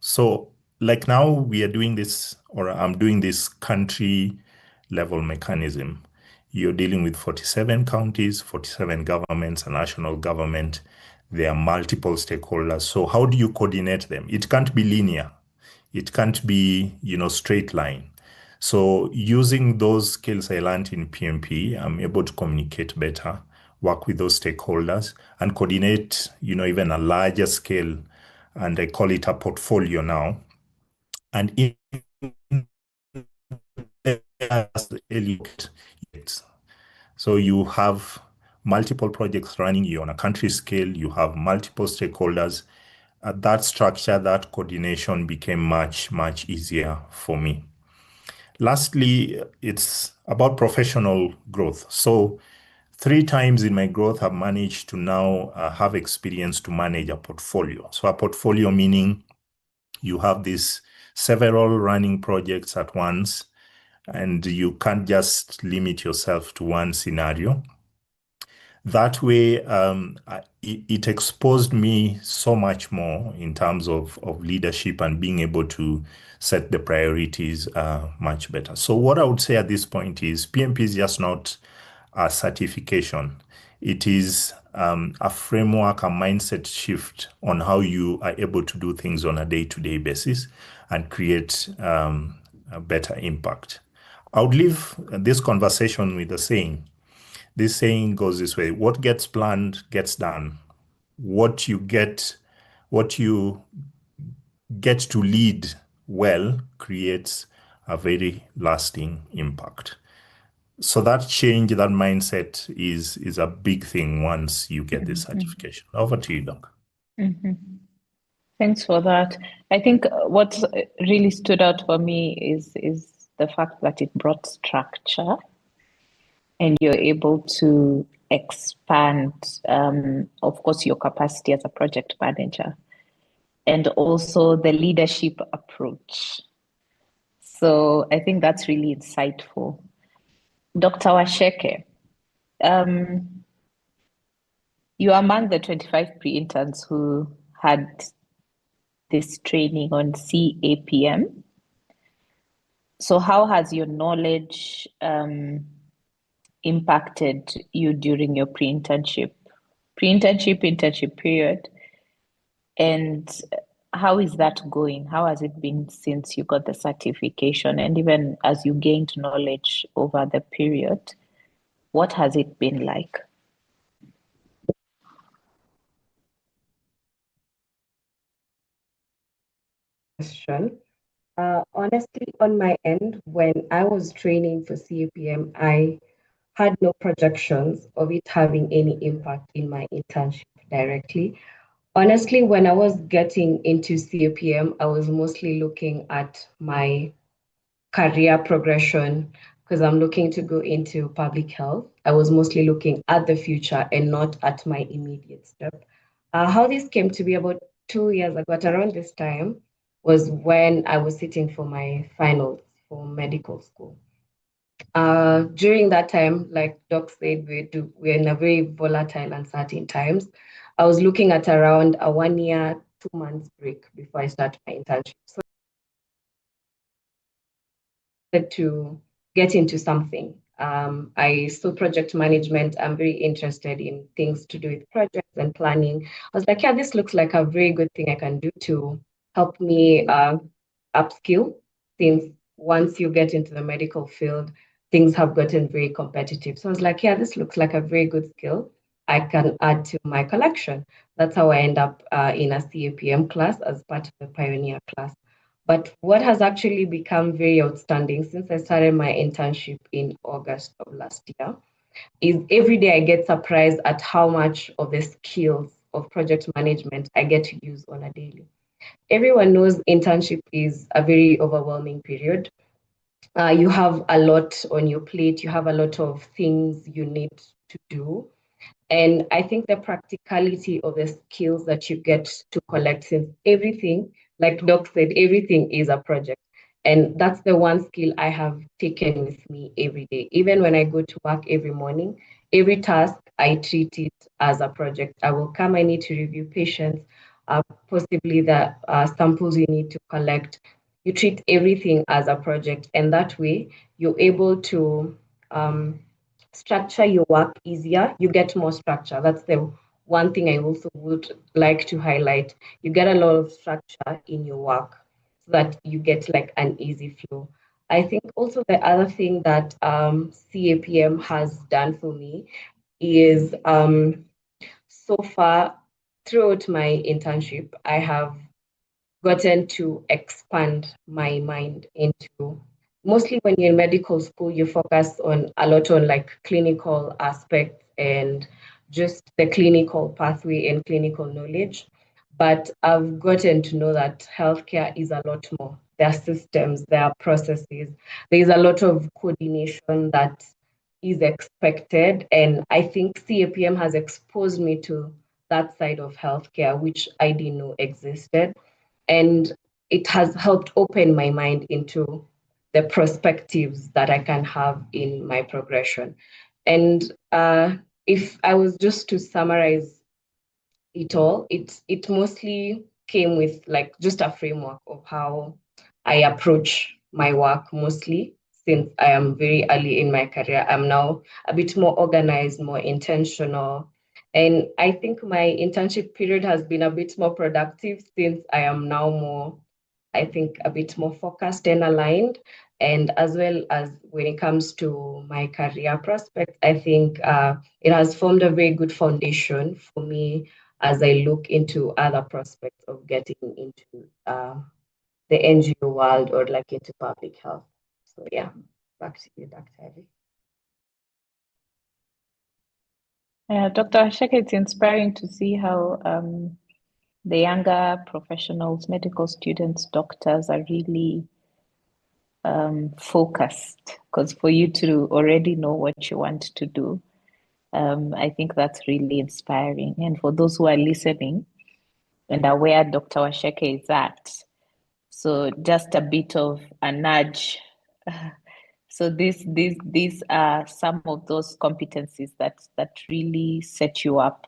So, like now we are doing this, or I'm doing this country level mechanism. You're dealing with 47 counties, 47 governments, a national government. There are multiple stakeholders. So how do you coordinate them? It can't be linear. It can't be, straight line. So using those skills I learned in PMP, I'm able to communicate better, work with those stakeholders, and coordinate, even a larger scale. And I call it a portfolio now. And in so you have multiple projects running, you on a country scale, you have multiple stakeholders. That structure, that coordination became much, much easier for me. Lastly, it's about professional growth. So 3 times in my growth, I've managed to now have experience to manage a portfolio. So a portfolio meaning you have these several running projects at once, and you can't just limit yourself to one scenario. That way, it exposed me so much more in terms of leadership and being able to set the priorities much better. So what I would say at this point is PMP is just not a certification. It is a framework, a mindset shift on how you are able to do things on a day-to-day basis and create a better impact. I would leave this conversation with a saying. This saying goes this way: what gets planned gets done. What you get to lead well creates a very lasting impact. So that change, that mindset is a big thing once you get this certification. Over to you, Doc. Thanks for that. I think what really stood out for me is the fact that it brought structure, and you're able to expand, of course, your capacity as a project manager, and also the leadership approach. So I think that's really insightful. Dr. Washeke, you are among the 25 pre-interns who had this training on CAPM. So how has your knowledge impacted you during your internship period? And how is that going? How has it been since you got the certification? And even as you gained knowledge over the period, what has it been like? Question. Honestly, on my end, when I was training for CAPM, I had no projections of it having any impact in my internship directly. Honestly, when I was getting into CAPM, I was mostly looking at my career progression because I'm looking to go into public health. I was mostly looking at the future and not at my immediate step. How this came to be about 2 years ago, at around this time, was when I was sitting for my finals for medical school. During that time, like Doc said, we're in a very volatile, uncertain times. I was looking at around a 1 year, 2 months break before I start my internship. So to get into something. I saw project management. I'm very interested in things to do with projects and planning. I was like, yeah, this looks like a very good thing I can do to help me upskill, since once you get into the medical field, things have gotten very competitive. So I was like, yeah, this looks like a very good skill I can add to my collection. That's how I end up in a CAPM class as part of the pioneer class. But what has actually become very outstanding since I started my internship in August of last year is every day I get surprised at how much of the skills of project management I get to use on a daily. Everyone knows internship is a very overwhelming period. You have a lot on your plate, you have a lot of things you need to do. And I think the practicality of the skills that you get to collect, since everything, like Doc said, everything is a project. And that's the one skill I have taken with me every day. Even when I go to work every morning, every task, I treat it as a project. I will come, I need to review patients, possibly the samples you need to collect. You treat everything as a project. And that way, you're able to structure your work easier. You get more structure. That's the one thing I also would like to highlight. You get a lot of structure in your work so that you get like an easy flow. I think also the other thing that CAPM has done for me is so far throughout my internship, I have gotten to expand my mind into, mostly when you're in medical school, you focus on a lot on like clinical aspects and just the clinical pathway and clinical knowledge. But I've gotten to know that healthcare is a lot more their systems, their processes. There's a lot of coordination that is expected. And I think CAPM has exposed me to that side of healthcare, which I didn't know existed. And it has helped open my mind into the perspectives that I can have in my progression. And if I was just to summarize it all, it mostly came with like just a framework of how I approach my work mostly. Since I am very early in my career, I'm now a bit more organized, more intentional. And I think my internship period has been a bit more productive since I am now more, I think, a bit more focused and aligned. And as well as when it comes to my career prospects, I think it has formed a very good foundation for me as I look into other prospects of getting into the NGO world or like into public health. So yeah, back to you, Dr. Ivy. Yeah, Dr. Asheke, it's inspiring to see how the younger professionals, medical students, doctors are really focused. Because for you to already know what you want to do, I think that's really inspiring. And for those who are listening and are where Dr. Washeke is at, so just a bit of a nudge. So these are some of those competencies that really set you up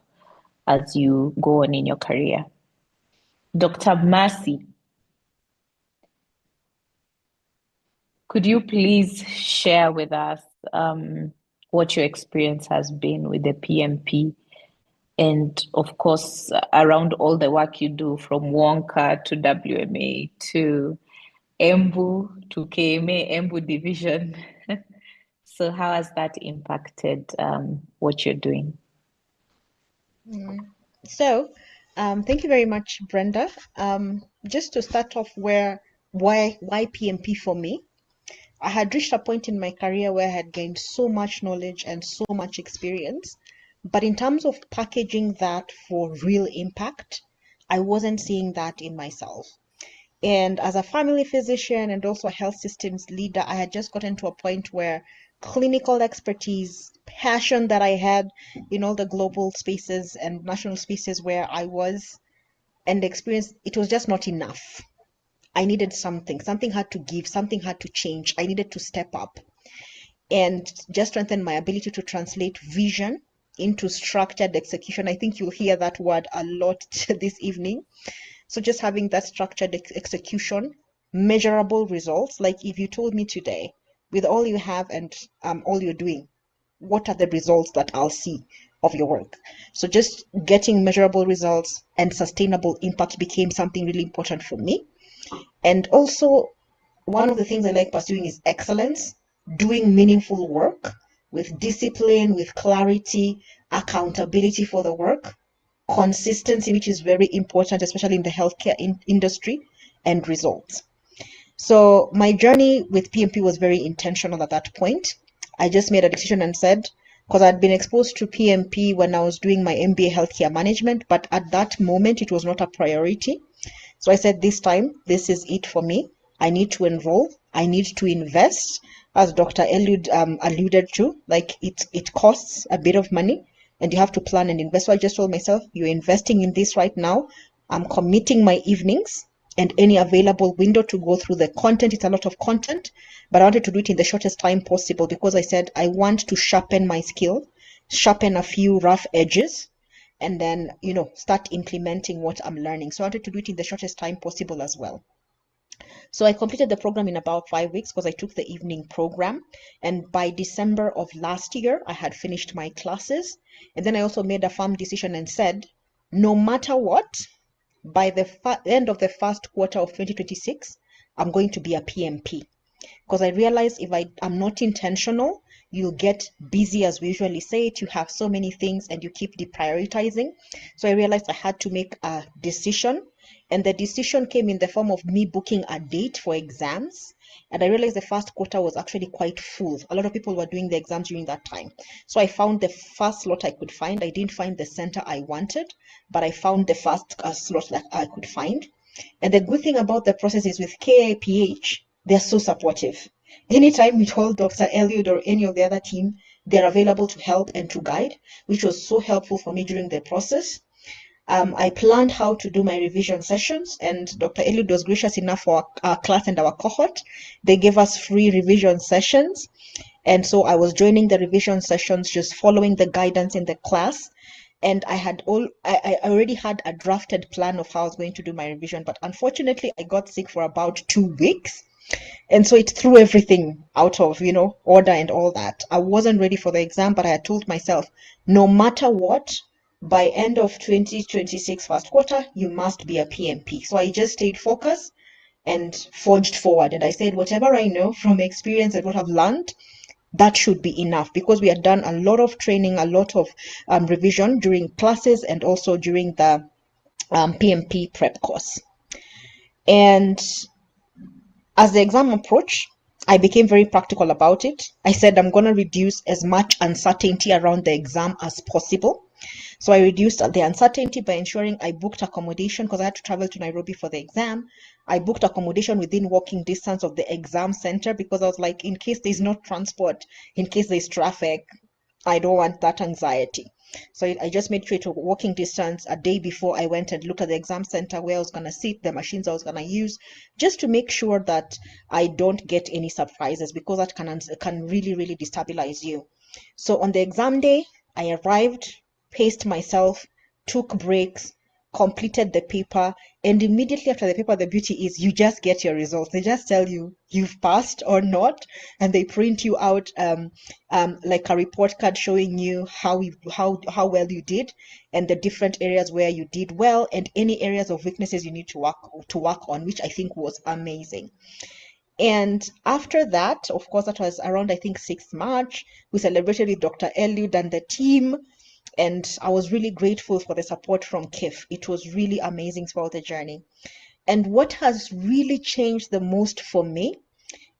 as you go on in your career. Dr. Mercy, could you please share with us what your experience has been with the PMP, and of course around all the work you do from Wonka to WMA to Embu to KMA, Embu division. So how has that impacted what you're doing? So, thank you very much, Brenda. Just to start off, why PMP for me? I had reached a point in my career where I had gained so much knowledge and so much experience, but in terms of packaging that for real impact, I wasn't seeing that in myself. And as a family physician and also a health systems leader, I had just gotten to a point where clinical expertise, passion that I had in all the global spaces and national spaces where I was, and experience, it was just not enough. I needed something. Something had to give, something had to change. I needed to step up and just strengthen my ability to translate vision into structured execution. I think you'll hear that word a lot this evening. So just having that structured execution, measurable results. Like if you told me today, with all you have and all you're doing, what are the results that I'll see of your work? So just getting measurable results and sustainable impact became something really important for me. And also, one of the things I like pursuing is excellence, doing meaningful work with discipline, with clarity, accountability for the work, consistency, which is very important, especially in the healthcare industry, and results. So my journey with PMP was very intentional at that point. I just made a decision and said, because I'd been exposed to PMP when I was doing my MBA healthcare management, but at that moment it was not a priority. So I said, this time, this is it for me. I need to enroll. I need to invest. As Dr. Eliud alluded to, like it costs a bit of money and you have to plan and invest. So I just told myself, you're investing in this right now. I'm committing my evenings and any available window to go through the content. It's a lot of content, but I wanted to do it in the shortest time possible because I said I want to sharpen my skill, sharpen a few rough edges, and then, start implementing what I'm learning. So I wanted to do it in the shortest time possible as well. So I completed the program in about 5 weeks because I took the evening program. And by December of last year, I had finished my classes. And then I also made a firm decision and said, no matter what, by the end of the first quarter of 2026, I'm going to be a PMP. Because I realized if I'm not intentional, you'll get busy, as we usually say it. You have so many things and you keep deprioritizing. So I realized I had to make a decision. And the decision came in the form of me booking a date for exams. And I realized the first quarter was actually quite full. A lot of people were doing the exams during that time. So I found the first slot I could find. I didn't find the center I wanted, but I found the first slot that I could find. And the good thing about the process is with KAPH, they're so supportive. Anytime we told Dr. Eliud or any of the other team, they're available to help and to guide, which was so helpful for me during the process. I planned how to do my revision sessions, and Dr. Eliud was gracious enough for our class and our cohort. They gave us free revision sessions. And so I was joining the revision sessions, just following the guidance in the class. And I already had a drafted plan of how I was going to do my revision, but unfortunately I got sick for about 2 weeks. And so it threw everything out of, order and all that. I wasn't ready for the exam, but I had told myself, no matter what, by end of 2026 first quarter, you must be a PMP. So I just stayed focused and forged forward. And I said, whatever I know from experience and what I've learned, that should be enough, because we had done a lot of training, a lot of revision during classes and also during the PMP prep course. And as the exam approached, I became very practical about it. I said I'm going to reduce as much uncertainty around the exam as possible. So I reduced the uncertainty by ensuring I booked accommodation, because I had to travel to Nairobi for the exam. I booked accommodation within walking distance of the exam center, because I was like, in case there's no transport, in case there's traffic, I don't want that anxiety. So I just made sure to walking distance a day before I went and looked at the exam center, where I was going to sit, the machines I was going to use, just to make sure that I don't get any surprises, because that can really, really destabilize you. So on the exam day, I arrived, paced myself, took breaks, completed the paper, and immediately after the paper, the beauty is you just get your results. They just tell you you've passed or not, and they print you out like a report card showing you how well you did, and the different areas where you did well, and any areas of weaknesses you need to work on, which I think was amazing. And after that, of course, that was around, I think, 6th March, we celebrated with Dr. Eliud and the team. And I was really grateful for the support from KIF. It was really amazing throughout the journey. And what has really changed the most for me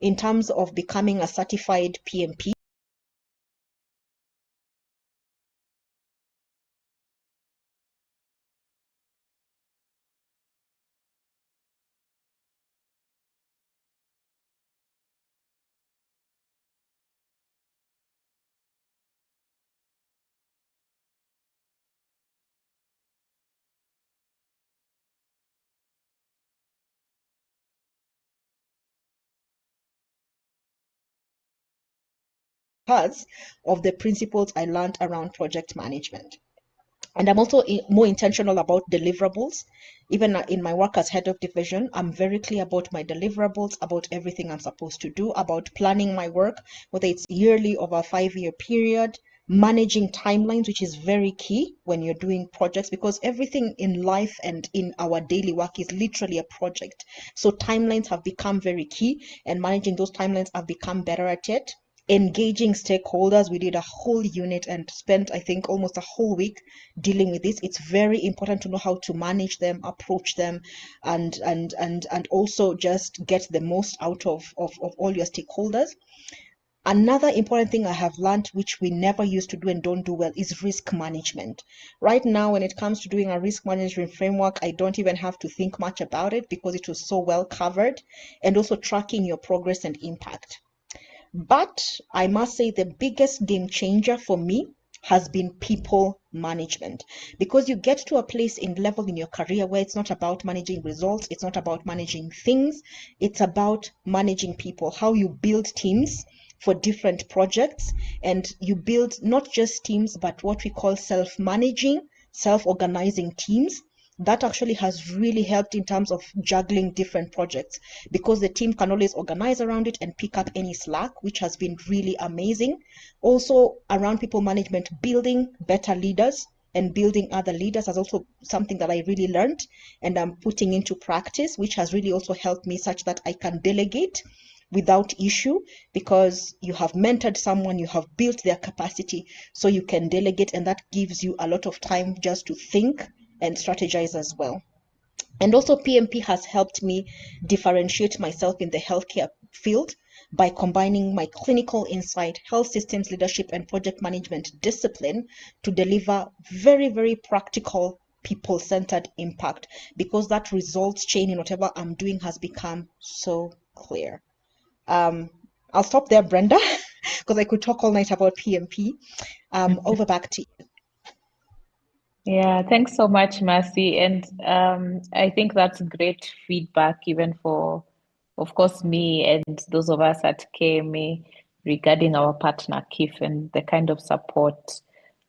in terms of becoming a certified PMP because of the principles I learned around project management. And I'm also more intentional about deliverables. Even in my work as head of division, I'm very clear about my deliverables, about everything I'm supposed to do, about planning my work, whether it's yearly or a 5-year period, managing timelines, which is very key when you're doing projects, because everything in life and in our daily work is literally a project. So timelines have become very key, and managing those timelines, I've become better at it. Engaging stakeholders, we did a whole unit and spent, I think, almost a whole week dealing with this. It's very important to know how to manage them, approach them, and also just get the most out of all your stakeholders. Another important thing I have learned, which we never used to do and don't do well, is risk management. Right now, when it comes to doing a risk management framework, I don't even have to think much about it, because it was so well covered, and also tracking your progress and impact. But I must say the biggest game changer for me has been people management, because you get to a place in level in your career where it's not about managing results, it's not about managing things, it's about managing people, how you build teams for different projects, and you build not just teams, but what we call self-managing, self-organizing teams. That actually has really helped in terms of juggling different projects, because the team can always organize around it and pick up any slack, which has been really amazing. Also, around people management, building better leaders and building other leaders is also something that I really learned and I'm putting into practice, which has really also helped me such that I can delegate without issue, because you have mentored someone, you have built their capacity, so you can delegate, and that gives you a lot of time just to think and strategize as well. And also PMP has helped me differentiate myself in the healthcare field by combining my clinical insight, health systems leadership, and project management discipline to deliver very, very practical people-centered impact, because that results chain in whatever I'm doing has become so clear. I'll stop there, Brenda, because I could talk all night about PMP. Over back to you. Yeah, thanks so much, Mercy. And I think that's great feedback, even for, of course, me and those of us at KMA regarding our partner, KIF, and the kind of support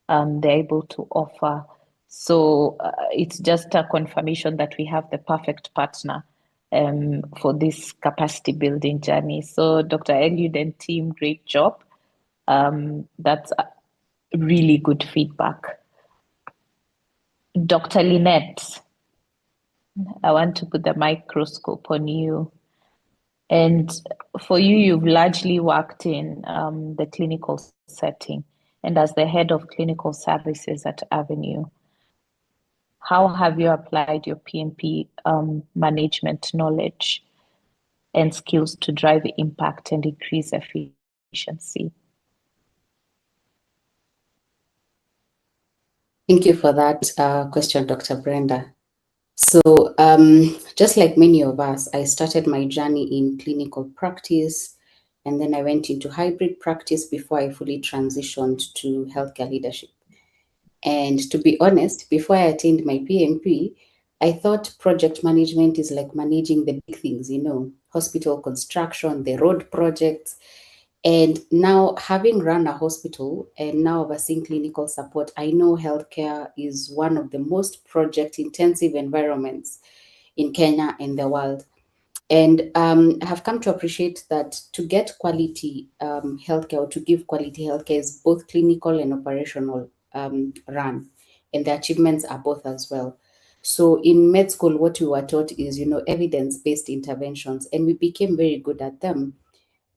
they're able to offer. So it's just a confirmation that we have the perfect partner for this capacity building journey. So Dr. Eliud and team, great job. That's really good feedback. Dr. Lynette, I want to put the microscope on you. And for you, you've largely worked in the clinical setting and as the head of clinical services at Avenue. How have you applied your PMP management knowledge and skills to drive impact and increase efficiency? Thank you for that question, Dr. Brenda. So just like many of us, I started my journey in clinical practice, and then I went into hybrid practice before I fully transitioned to healthcare leadership. And to be honest, before I attained my PMP, I thought project management is like managing the big things, hospital construction, the road projects. And now, having run a hospital and now overseeing clinical support, I know healthcare is one of the most project intensive environments in Kenya and the world. And I have come to appreciate that to get quality healthcare, or to give quality healthcare, is both clinical and operational run. And the achievements are both as well. So in med school, what we were taught is, evidence-based interventions, and we became very good at them.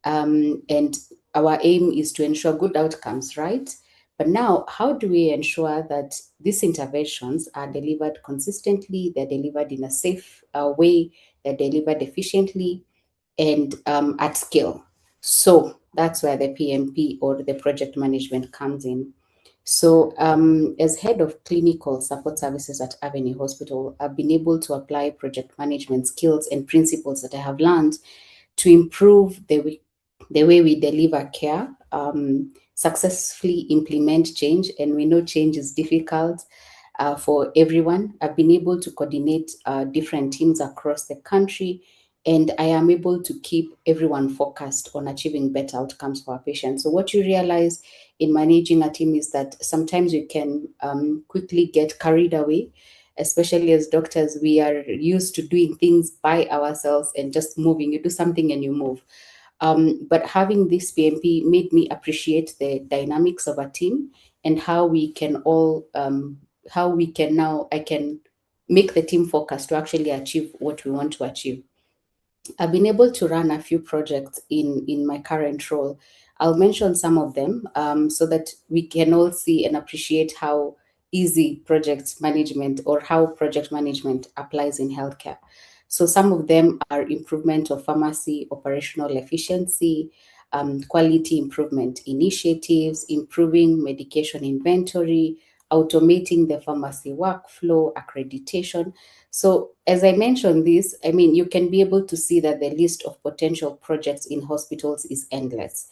And our aim is to ensure good outcomes, right? But now, how do we ensure that these interventions are delivered consistently, they're delivered in a safe way, they're delivered efficiently, and at scale? So that's where the PMP, or the project management, comes in. So as head of clinical support services at Avenue Hospital, I've been able to apply project management skills and principles that I have learned to improve the way we deliver care, successfully implement change. And we know change is difficult for everyone. I've been able to coordinate different teams across the country, and I am able to keep everyone focused on achieving better outcomes for our patients. So what you realize in managing a team is that sometimes you can quickly get carried away. Especially as doctors, we are used to doing things by ourselves and just moving. You do something and you move. But having this PMP made me appreciate the dynamics of a team, and how we can all, I can make the team focus to actually achieve what we want to achieve. I've been able to run a few projects in my current role. I'll mention some of them so that we can all see and appreciate how easy project management, or how project management applies in healthcare. So some of them are improvement of pharmacy operational efficiency, quality improvement initiatives, improving medication inventory, automating the pharmacy workflow, accreditation. So as I mentioned this, I mean, you can be able to see that the list of potential projects in hospitals is endless.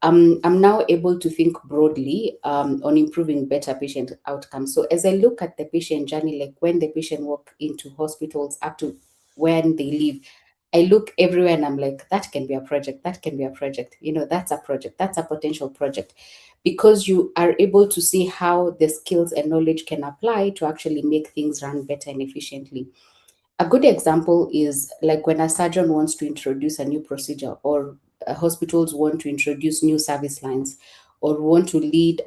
I'm now able to think broadly on improving better patient outcomes. So as I look at the patient journey, like when the patient walk into hospitals up to when they leave, I look everywhere and I'm like, that can be a project, that can be a project, that's a project, that's a potential project. Because you are able to see how the skills and knowledge can apply to actually make things run better and efficiently. A good example is like when a surgeon wants to introduce a new procedure, or hospitals want to introduce new service lines, or want to lead,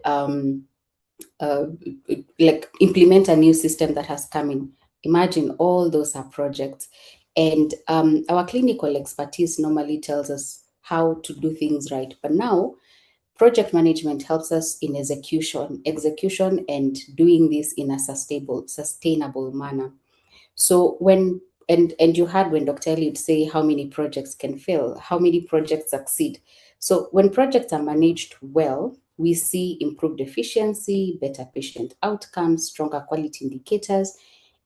like implement a new system that has come in. Imagine all those are projects. And our clinical expertise normally tells us how to do things right. But now, project management helps us in execution and doing this in a sustainable manner. So and you heard when Dr. Eliud say how many projects can fail, how many projects succeed. So when projects are managed well, we see improved efficiency, better patient outcomes, stronger quality indicators,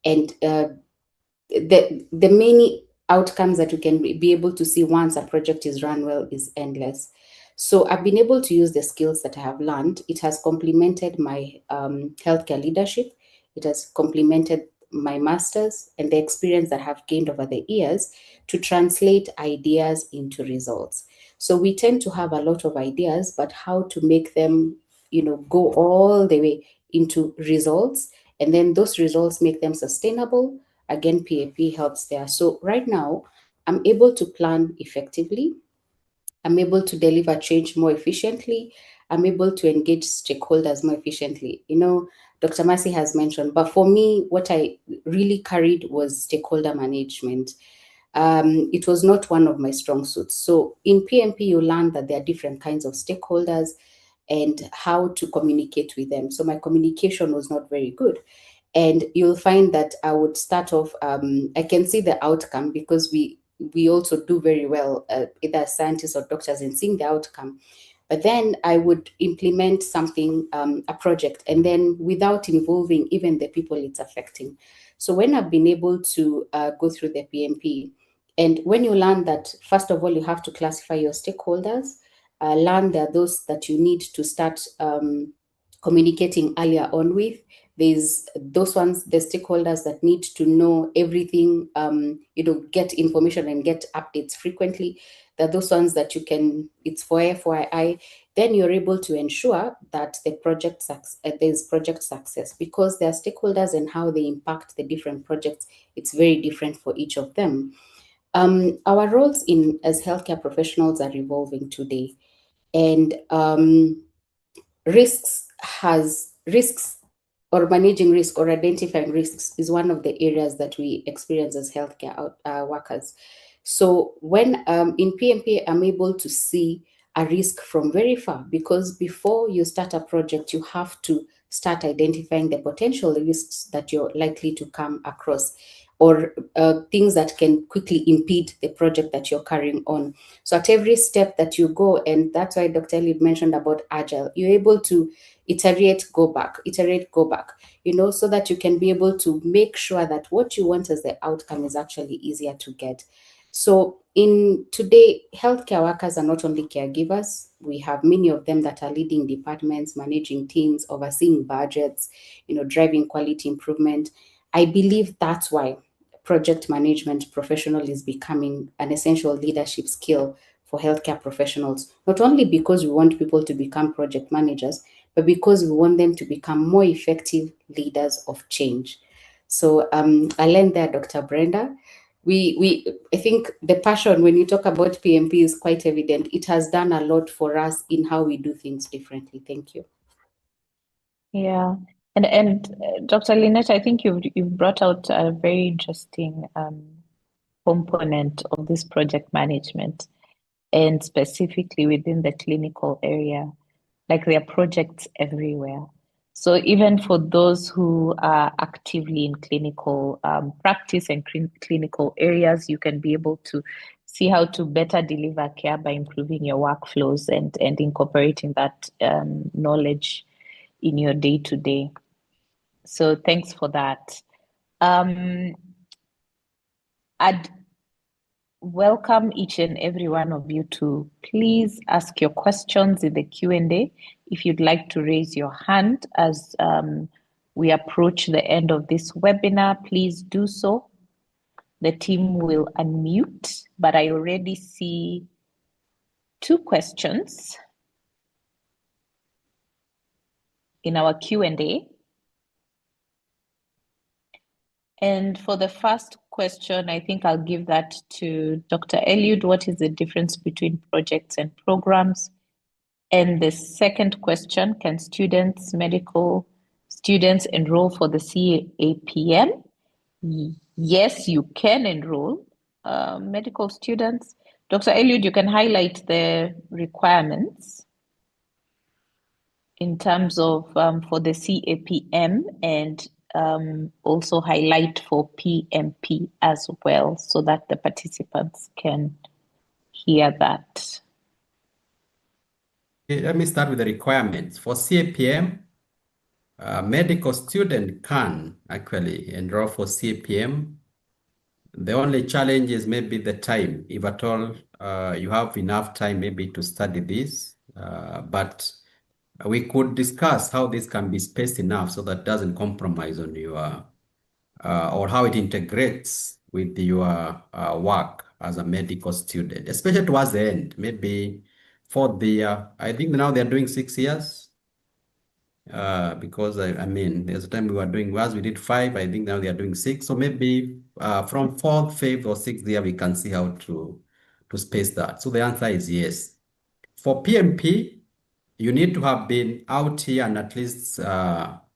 and the many outcomes that we can be able to see once a project is run well is endless. So I've been able to use the skills that I have learned. It has complemented my healthcare leadership. It has complemented my master's and the experience that I have gained over the years to translate ideas into results. So we tend to have a lot of ideas, but how to make them, go all the way into results, and then those results make them sustainable. Again, PAP helps there. So right now, I'm able to plan effectively. I'm able to deliver change more efficiently. I'm able to engage stakeholders more efficiently. Dr. Mercy has mentioned, but for me, what I really carried was stakeholder management. It was not one of my strong suits. So in PMP, you learn that there are different kinds of stakeholders and how to communicate with them. So my communication was not very good. And you'll find that I would start off, I can see the outcome because we also do very well, either as scientists or doctors, in seeing the outcome. But then I would implement something, a project, and then without involving even the people it's affecting. So when I've been able to go through the PMP, and when you learn that, first of all, you have to classify your stakeholders, learn that those that you need to start communicating earlier on with. There's those ones, the stakeholders that need to know everything, get information and get updates frequently. There are those ones that you can, it's for FYI. Then you're able to ensure that there's project success, because there are stakeholders and how they impact the different projects. It's very different for each of them. Our roles as healthcare professionals are evolving today, and risks or managing risk or identifying risks is one of the areas that we experience as healthcare workers. So when in PMP, I'm able to see a risk from very far, because before you start a project, you have to start identifying the potential risks that you're likely to come across, or things that can quickly impede the project that you're carrying on. So at every step that you go, and that's why Dr. Elliot mentioned about agile, you're able to iterate, go back, so that you can be able to make sure that what you want as the outcome is actually easier to get. So in today, healthcare workers are not only caregivers. We have many of them that are leading departments, managing teams, overseeing budgets, driving quality improvement. I believe that's why project management professional is becoming an essential leadership skill for healthcare professionals, not only because we want people to become project managers, but because we want them to become more effective leaders of change. So I'll end there, Dr. Brenda. I think the passion when you talk about PMP is quite evident. It has done a lot for us in how we do things differently. Thank you. Yeah, and Dr. Lynette, I think you've brought out a very interesting component of this project management, and specifically within the clinical area. Like, there are projects everywhere. So even for those who are actively in clinical practice and clinical areas, you can be able to see how to better deliver care by improving your workflows and incorporating that knowledge in your day-to-day. So thanks for that. I'd welcome each and every one of you to please ask your questions in the Q&A. If you'd like to raise your hand as we approach the end of this webinar, please do so. The team will unmute, but I already see 2 questions in our Q&A. And for the first question, I think I'll give that to Dr. Eliud. What is the difference between projects and programs? And the second question, can medical students enroll for the CAPM? Yes, you can enroll medical students. Dr. Eliud, you can highlight the requirements in terms of for the CAPM, and also highlight for PMP as well, so that the participants can hear that. let me start with the requirements. For CAPM, a medical student can actually enroll for CAPM. The only challenge is maybe the time, if at all you have enough time maybe to study this, but we could discuss how this can be spaced enough so that doesn't compromise on your, or how it integrates with your work as a medical student, especially towards the end, maybe fourth year. I think now they're doing 6 years. Because I mean, there's a time we were doing, as we did 5, I think now they are doing 6. So maybe from 4th, 5th, or 6th year, we can see how to space that. So the answer is yes. For PMP, you need to have been out here and at least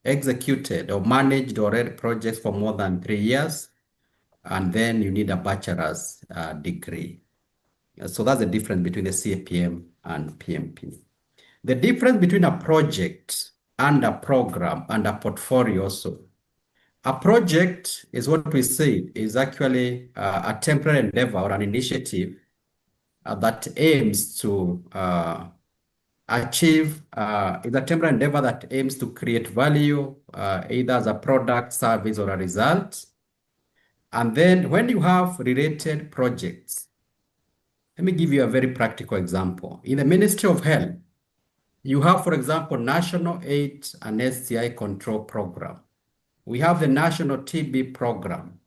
executed or managed already projects for more than 3 years. And then you need a bachelor's degree. So that's the difference between the CAPM and PMP. The difference between a project and a program and a portfolio also. A project is what we said is actually a temporary endeavor or an initiative that aims to achieve, is a temporary endeavor that aims to create value, either as a product, service, or a result. And then when you have related projects, let me give you a very practical example. In the Ministry of Health, you have, for example, National AIDS and STI Control Program. We have the National TB Program.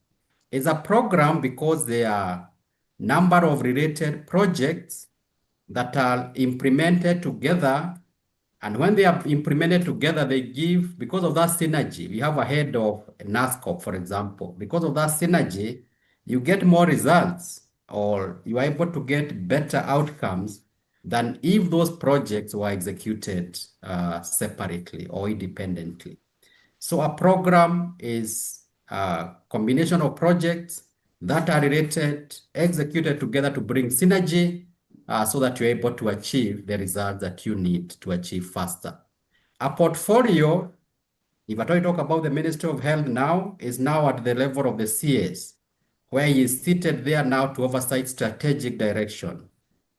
It's a program because there are number of related projects that are implemented together. And when they are implemented together, they give, because of that synergy, we have a head of NASCOP, for example. Because of that synergy, you get more results or you are able to get better outcomes than if those projects were executed separately or independently. So a program is a combination of projects that are related, executed together to bring synergy so that you're able to achieve the results that you need to achieve faster. A portfolio, if I talk about the Ministry of Health now, is now at the level of the CS, where he is seated there now to oversight strategic direction.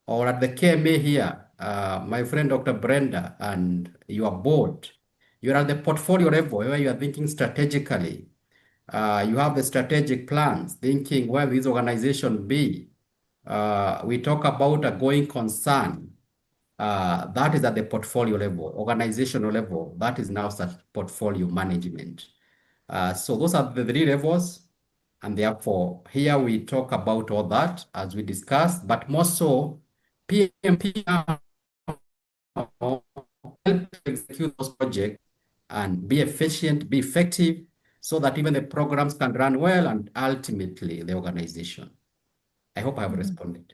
Or at the KMA here, my friend Dr. Brenda and your board, you're at the portfolio level where you are thinking strategically. You have the strategic plans, thinking where this organization be. We talk about a going concern. That is at the portfolio level, organizational level. That is now such portfolio management. So those are the 3 levels. And therefore, here we talk about all that as we discussed, but more so, PMP now help to execute those projects and be efficient, be effective, so that even the programs can run well and ultimately the organization. I hope I have responded.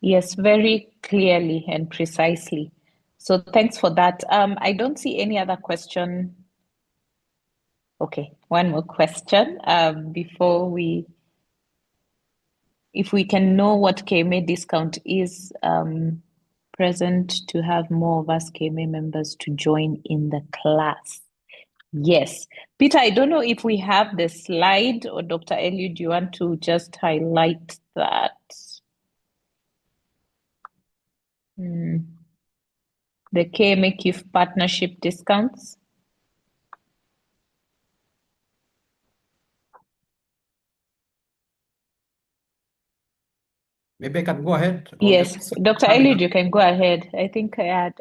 Yes, very clearly and precisely. So thanks for that. I don't see any other question. Okay, one more question before we, if we can know what KMA discount is present to have more of us KMA members to join in the class. Yes. Peter, I don't know if we have the slide, or Dr. Eliud, do you want to just highlight that? The KMA KIF partnership discounts. Maybe I can go ahead. Yes, Dr. Eliud, you can go ahead. I think I had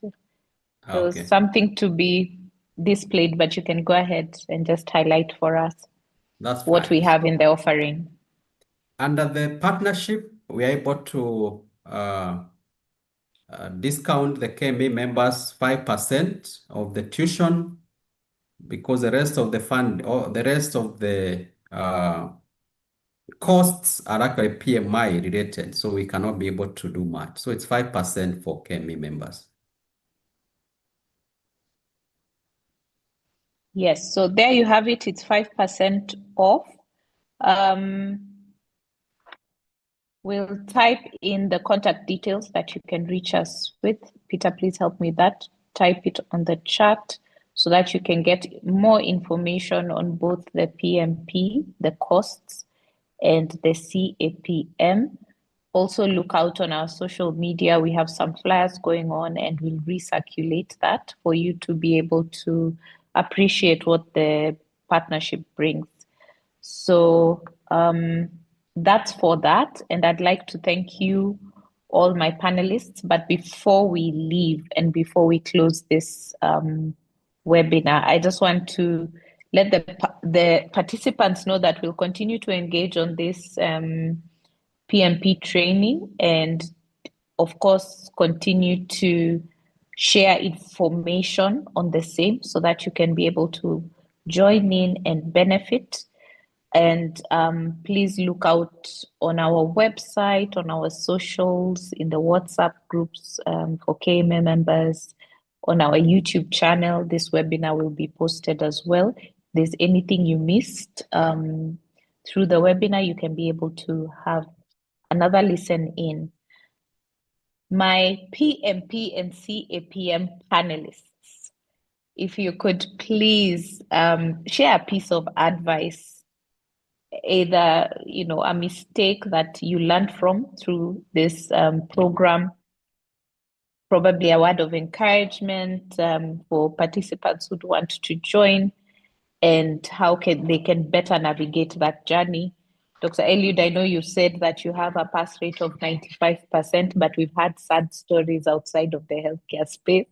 there was something to be displayed, but you can go ahead and just highlight for us what we have in the offering. Under the partnership, we are able to discount the KMA members 5% of the tuition, because the rest of the fund or the rest of the costs are actually PMI related, so we cannot be able to do much. So it's 5% for KMA members. Yes, so there you have it. It's 5% off. We'll type in the contact details that you can reach us with. Peter, please help me with that. Type it on the chat so that you can get more information on both the PMP, the costs, and the CAPM. also look out on our social media. We have some flyers going on, and we'll recirculate that for you to be able to appreciate what the partnership brings. So that's for that. And I'd like to thank you, all my panelists. But before we leave and before we close this webinar, I just want to let the participants know that we'll continue to engage on this PMP training, and of course continue to share information on the same so that you can be able to join in and benefit. And please look out on our website, on our socials, in the WhatsApp groups for KMA members, on our YouTube channel. This webinar will be posted as well. If there's anything you missed through the webinar, you can be able to have another listen in. My PMP and CAPM panelists, if you could please share a piece of advice, either a mistake that you learned from through this program, probably a word of encouragement for participants who want to join, and how they can better navigate that journey. Dr. Eliud, I know you said that you have a pass rate of 95%, but we've had sad stories outside of the healthcare space.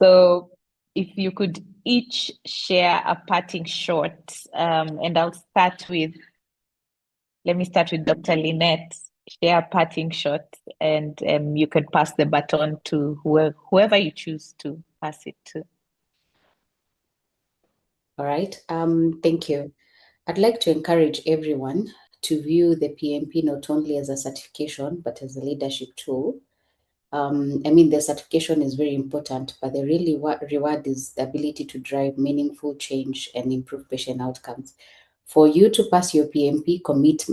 So if you could each share a parting shot, and let me start with Dr. Lynette. Share a parting shot, and you can pass the baton to whoever you choose to pass it to. All right, thank you. I'd like to encourage everyone to view the PMP not only as a certification, but as a leadership tool. I mean, the certification is very important, but the really reward is the ability to drive meaningful change and improve patient outcomes. For you to pass your PMP,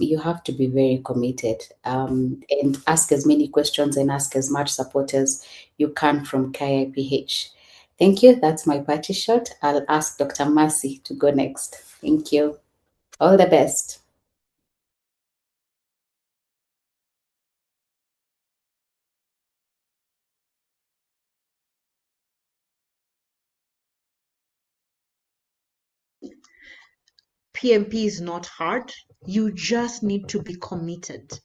you have to be very committed, and ask as many questions and ask as much support as you can from KIPH. Thank you. That's my party shot. I'll ask Dr. Mercy to go next. Thank you. All the best. PMP is not hard. You just need to be committed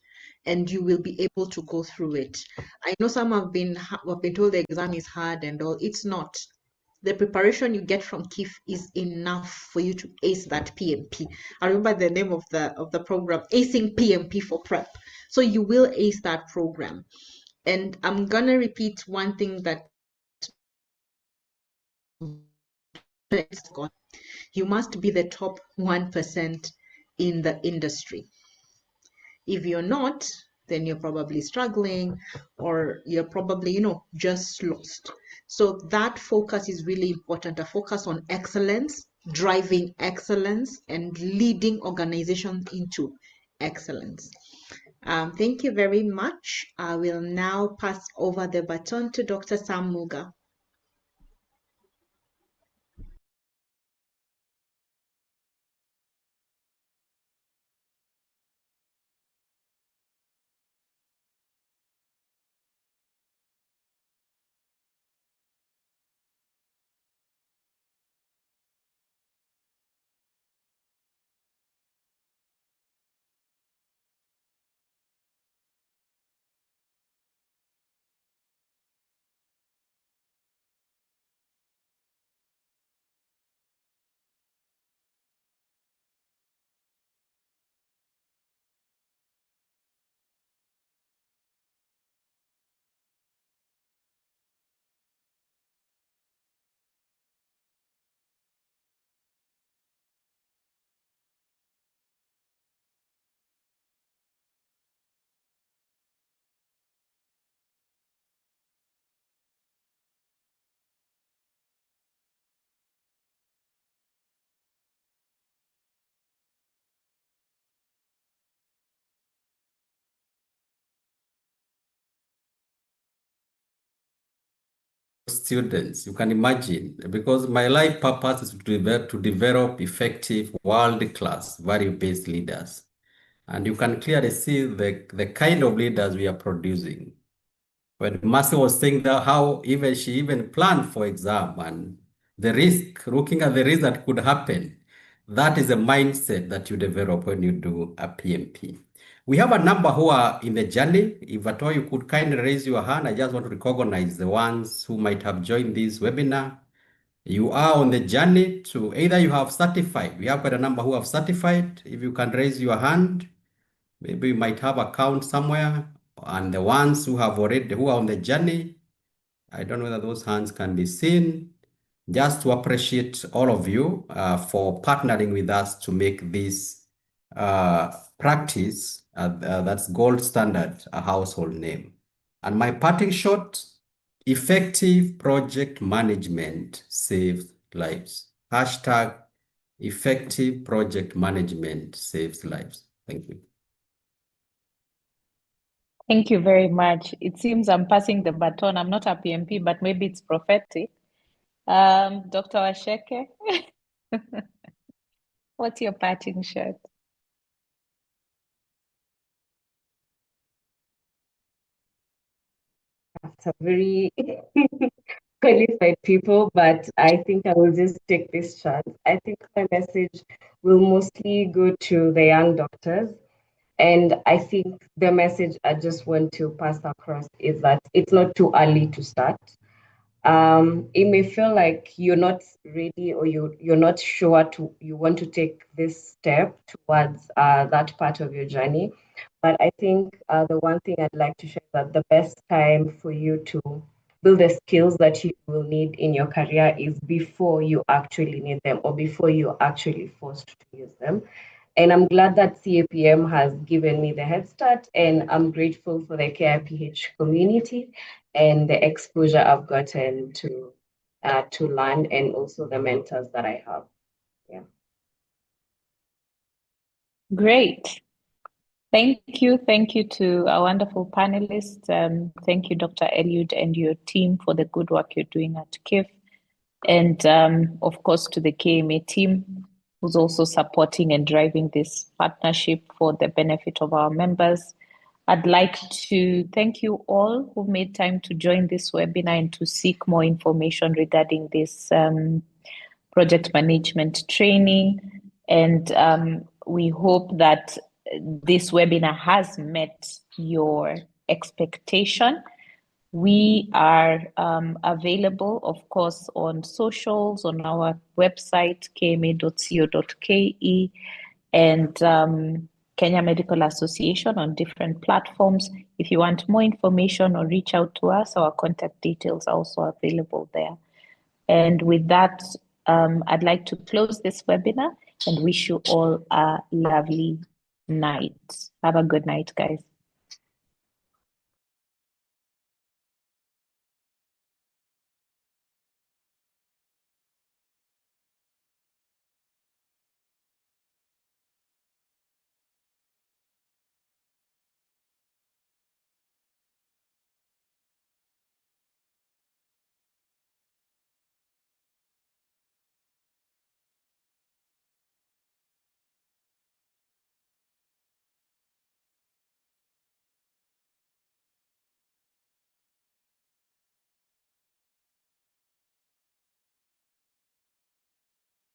and you will be able to go through it. I know some have been told the exam is hard and all. It's not. The preparation you get from KIF is enough for you to ace that PMP. I remember the name of the program, Acing PMP for Prep. So you will ace that program. And I'm gonna repeat one thing that you must be the top 1% in the industry. If you're not, then you're probably struggling or you're probably, just lost. So that focus is really important, a focus on excellence, driving excellence, and leading organizations into excellence. Thank you very much. I will now pass over the baton to Dr. Sam Muga. Students, you can imagine, because my life purpose is to develop effective, world-class, value-based leaders. And you can clearly see the kind of leaders we are producing. When Mercy was saying that how even she even planned for exam and the risk, looking at the risk that could happen, that is a mindset that you develop when you do a PMP. We have a number who are in the journey. If at all you could kindly raise your hand, I just want to recognize the ones who might have joined this webinar. You are on the journey to either you have certified. We have got a number who have certified. If you can raise your hand, maybe you might have account somewhere. And the ones who have already, who are on the journey, I don't know whether those hands can be seen. Just to appreciate all of you for partnering with us to make this practice, that's gold standard, a household name. And my parting shot, effective project management saves lives. Hashtag effective project management saves lives. Thank you. Thank you very much. It seems I'm passing the baton. I'm not a PMP, but maybe it's prophetic. Dr. Washeke, what's your parting shot? That's a very qualified people, but I think I will just take this chance. I think my message will mostly go to the young doctors. And I think the message I just want to pass across is that it's not too early to start. It may feel like you're not ready or you're not sure you want to take this step towards that part of your journey. But I think the one thing I'd like to share is that the best time for you to build the skills that you will need in your career is before you actually need them or before you're actually forced to use them. And I'm glad that CAPM has given me the head start, and I'm grateful for the KIPH community and the exposure I've gotten to learn, and also the mentors that I have. Yeah. Great. Thank you. Thank you to our wonderful panelists. Thank you, Dr. Eliud, and your team for the good work you're doing at KIF. And of course, to the KMA team, who's also supporting and driving this partnership for the benefit of our members. I'd like to thank you all who made time to join this webinar and to seek more information regarding this project management training. And we hope that this webinar has met your expectation. We are available, of course, on socials, on our website, kma.co.ke, and Kenya Medical Association on different platforms. If you want more information or reach out to us, our contact details are also available there. And with that, I'd like to close this webinar and wish you all a lovely night. Have a good night, guys.